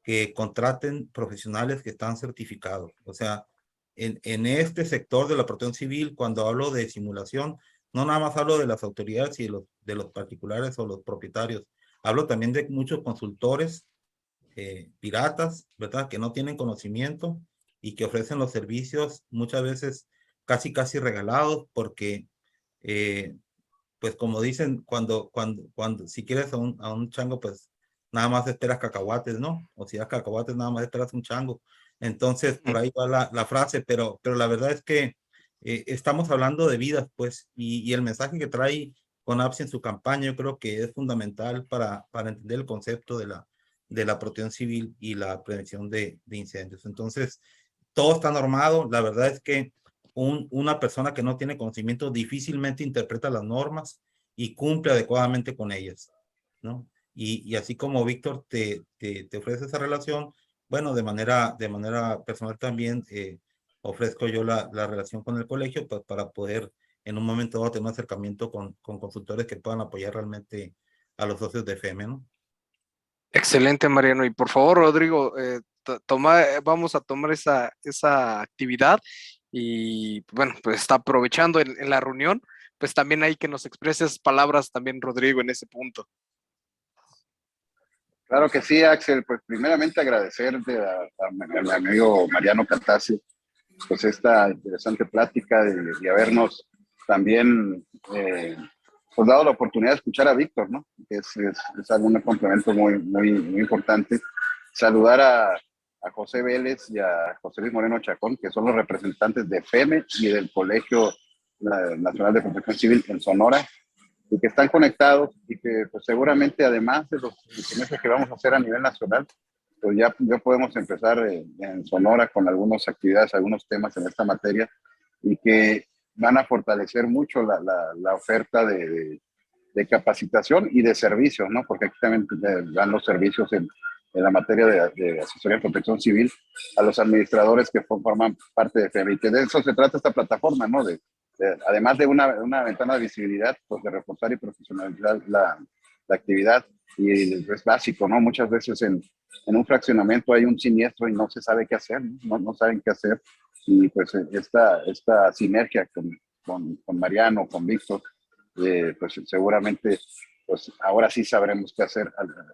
que contraten profesionales que están certificados. O sea, en este sector de la protección civil, cuando hablo de simulación, no nada más hablo de las autoridades y de los particulares o los propietarios. Hablo también de muchos consultores piratas, ¿verdad? Que no tienen conocimiento y que ofrecen los servicios muchas veces casi regalados porque, pues como dicen, cuando si quieres a un chango, pues nada más esperas cacahuates, ¿no? O si das cacahuates, nada más esperas un chango. Entonces, por ahí va la frase, pero la verdad es que estamos hablando de vidas, pues, y el mensaje que trae CONAPSI en su campaña, yo creo que es fundamental para entender el concepto de la protección civil y la prevención de incendios. Entonces, todo está normado. La verdad es que una persona que no tiene conocimiento difícilmente interpreta las normas y cumple adecuadamente con ellas, ¿no? y así como Víctor te ofrece esa relación, bueno, de manera personal también ofrezco yo la relación con el colegio, pues, para poder en un momento dado tener un acercamiento con consultores que puedan apoyar realmente a los socios de FEME, ¿no? Excelente, Mariano. Y por favor, Rodrigo, vamos a tomar esa actividad y bueno, pues está aprovechando en la reunión, pues también hay que nos expreses palabras también, Rodrigo, en ese punto. Claro que sí, Axel. Pues primeramente agradecerte a mi amigo Mariano Catasio, pues esta interesante plática y habernos también pues dado la oportunidad de escuchar a Víctor, ¿no? Que es algún complemento muy importante. Saludar a José Vélez y a José Luis Moreno Chacón, que son los representantes de FEME y del Colegio Nacional de Protección Civil en Sonora, y que están conectados y que pues seguramente además de los semestres que vamos a hacer a nivel nacional, pues ya podemos empezar en Sonora con algunas actividades, algunos temas en esta materia y que van a fortalecer mucho la oferta de capacitación y de servicios, ¿no? Porque aquí también dan los servicios en la materia de asesoría de protección civil a los administradores que forman parte de FEME. Y que de eso se trata esta plataforma, ¿no? Además de una ventana de visibilidad, pues de reforzar y profesionalizar la actividad. Y es básico, ¿no? Muchas veces en un fraccionamiento hay un siniestro y no se sabe qué hacer, no saben qué hacer. Y pues esta sinergia con Mariano, con Víctor, pues seguramente pues ahora sí sabremos qué hacer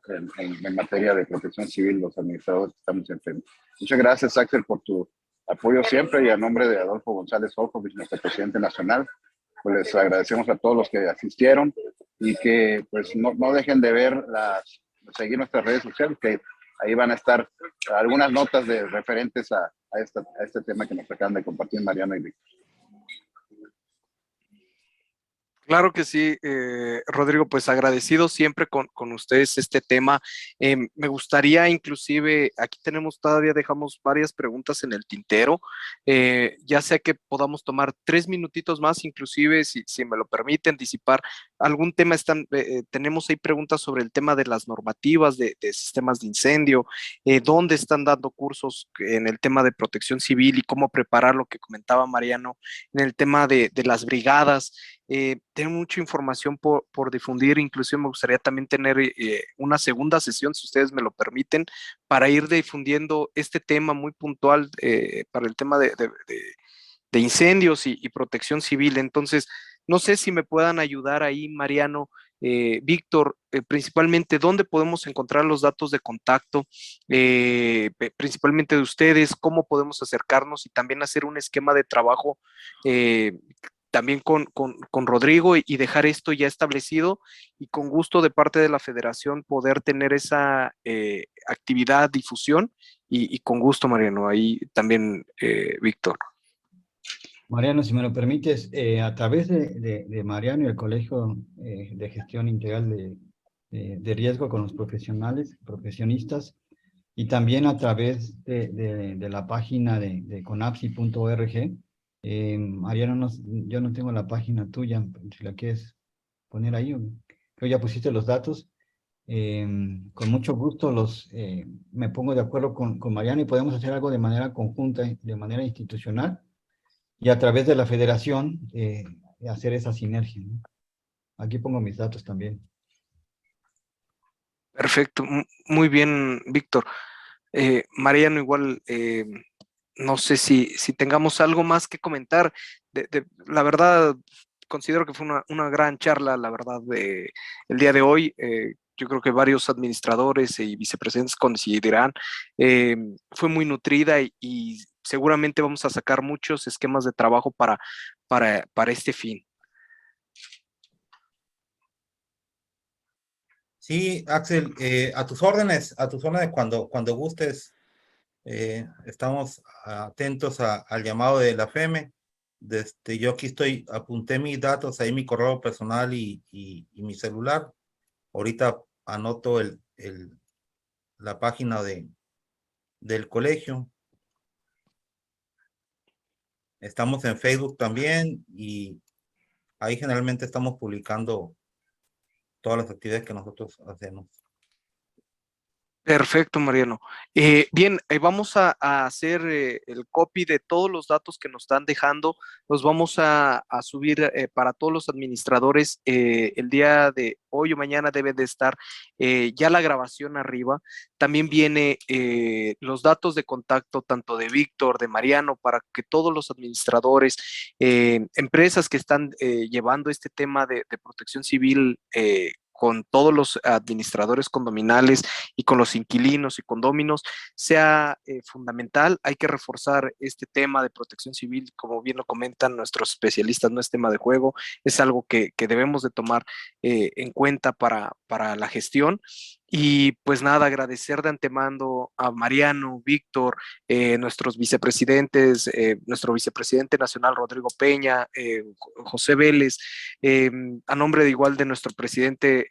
en materia de protección civil los administradores que estamos en FEME. Muchas gracias, Axel, por tu apoyo siempre, y a nombre de Adolfo González Olcovich, nuestro presidente nacional, pues les agradecemos a todos los que asistieron y que pues no dejen de seguir nuestras redes sociales, que ahí van a estar algunas notas referentes a este tema que nos acaban de compartir Mariano y Víctor. Claro que sí, Rodrigo, pues agradecido siempre con ustedes este tema. Me gustaría inclusive, aquí dejamos varias preguntas en el tintero, ya sea que podamos tomar 3 minutitos más, inclusive si me lo permiten, disipar algún tema. Tenemos ahí preguntas sobre el tema de las normativas de sistemas de incendio, dónde están dando cursos en el tema de protección civil y cómo preparar lo que comentaba Mariano en el tema de las brigadas. Tengo mucha información por difundir, inclusive me gustaría también tener una segunda sesión, si ustedes me lo permiten, para ir difundiendo este tema muy puntual para el tema de incendios y protección civil. Entonces, no sé si me puedan ayudar ahí, Mariano, Víctor, principalmente dónde podemos encontrar los datos de contacto, principalmente de ustedes, cómo podemos acercarnos y también hacer un esquema de trabajo también con Rodrigo y dejar esto ya establecido, y con gusto de parte de la federación poder tener esa actividad, difusión y con gusto, Mariano, ahí también Víctor. Mariano, si me lo permites, a través de Mariano y el Colegio de Gestión Integral de Riesgo con los profesionistas, y también a través de la página de conapsi.org. Mariano, yo no tengo la página tuya, si la quieres poner ahí, creo ya pusiste los datos. Con mucho gusto me pongo de acuerdo con Mariano y podemos hacer algo de manera conjunta, de manera institucional, y a través de la federación hacer esa sinergia, ¿no? Aquí pongo mis datos también. Perfecto, muy bien, Víctor. Mariano, igual, no sé si tengamos algo más que comentar. La verdad, considero que fue una gran charla, la verdad, el día de hoy. Yo creo que varios administradores y vicepresidentes coincidirán. Fue muy nutrida y seguramente vamos a sacar muchos esquemas de trabajo para este fin. Sí, Axel, a tus órdenes cuando gustes. Estamos atentos al llamado de la FEME. Yo aquí apunté mis datos, ahí mi correo personal y mi celular. Ahorita anoto la página del colegio. Estamos en Facebook también y ahí generalmente estamos publicando todas las actividades que nosotros hacemos. Perfecto, Mariano. Bien, vamos a hacer el copy de todos los datos que nos están dejando. Los vamos a subir para todos los administradores. El día de hoy o mañana debe de estar ya la grabación arriba. También viene los datos de contacto tanto de Víctor, de Mariano, para que todos los administradores, empresas que están llevando este tema de protección civil, con todos los administradores condominales y con los inquilinos y condóminos, sea fundamental. Hay que reforzar este tema de protección civil, como bien lo comentan nuestros especialistas, no es tema de juego, es algo que debemos de tomar en cuenta para la gestión. Y pues nada, agradecer de antemano a Mariano, Víctor, nuestros vicepresidentes, nuestro vicepresidente nacional Rodrigo Peña, José Vélez, a nombre de igual de nuestro presidente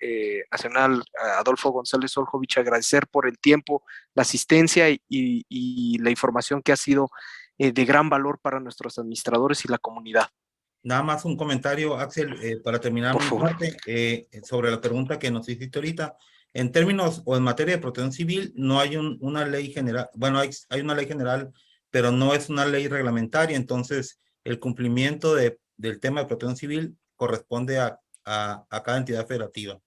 nacional Adolfo González Oljovich, agradecer por el tiempo, la asistencia y la información que ha sido de gran valor para nuestros administradores y la comunidad. Nada más un comentario, Axel, para terminar mi parte, sobre la pregunta que nos hiciste ahorita. En términos o en materia de protección civil, no hay una ley general, bueno, hay una ley general, pero no es una ley reglamentaria, entonces el cumplimiento del tema de protección civil corresponde a cada entidad federativa.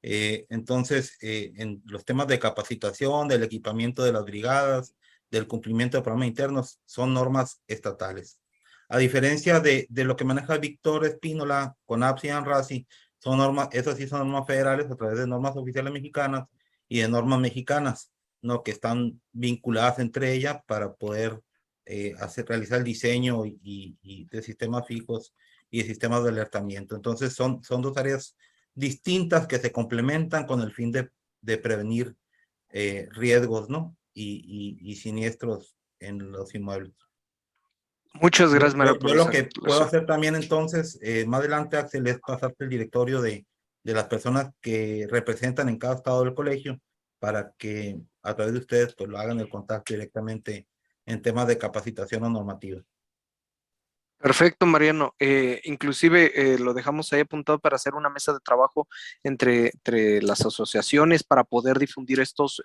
Entonces, en los temas de capacitación, del equipamiento de las brigadas, del cumplimiento de programas internos, son normas estatales. A diferencia de lo que maneja Víctor Espínola con APSI y ANRASI, son normas, esas sí son normas federales a través de normas oficiales mexicanas y de normas mexicanas, ¿no? Que están vinculadas entre ellas para poder realizar el diseño de sistemas fijos y de sistemas de alertamiento. Entonces son dos áreas distintas que se complementan con el fin de prevenir riesgos, ¿no? Y siniestros en los inmuebles. Muchas gracias, Mario. Yo lo que puedo hacer también entonces, más adelante, Axel, es pasarte el directorio de las personas que representan en cada estado del colegio para que a través de ustedes pues lo hagan el contacto directamente en temas de capacitación o normativa. Perfecto, Mariano. Inclusive lo dejamos ahí apuntado para hacer una mesa de trabajo entre las asociaciones para poder difundir estos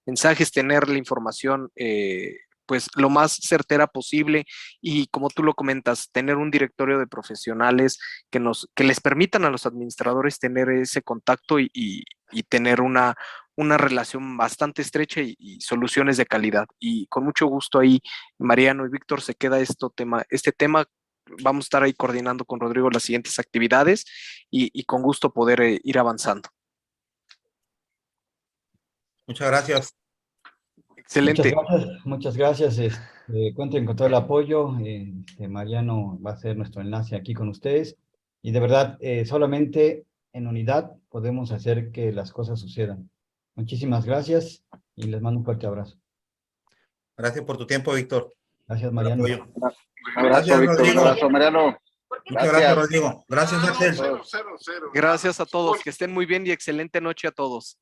mensajes, tener la información pues lo más certera posible y como tú lo comentas, tener un directorio de profesionales que les permitan a los administradores tener ese contacto y tener una relación bastante estrecha y soluciones de calidad. Y con mucho gusto ahí, Mariano y Víctor, se queda este tema. Vamos a estar ahí coordinando con Rodrigo las siguientes actividades y con gusto poder ir avanzando. Muchas gracias. Excelente. Muchas gracias. Cuenten con todo el apoyo. Mariano va a ser nuestro enlace aquí con ustedes. Y de verdad, solamente en unidad podemos hacer que las cosas sucedan. Muchísimas gracias y les mando un fuerte abrazo. Gracias por tu tiempo, Víctor. Gracias, Mariano. Gracias, Rodrigo. Un abrazo, Mariano. Muchas gracias, Rodrigo. Gracias, Axel. Gracias a todos. Que estén muy bien y excelente noche a todos.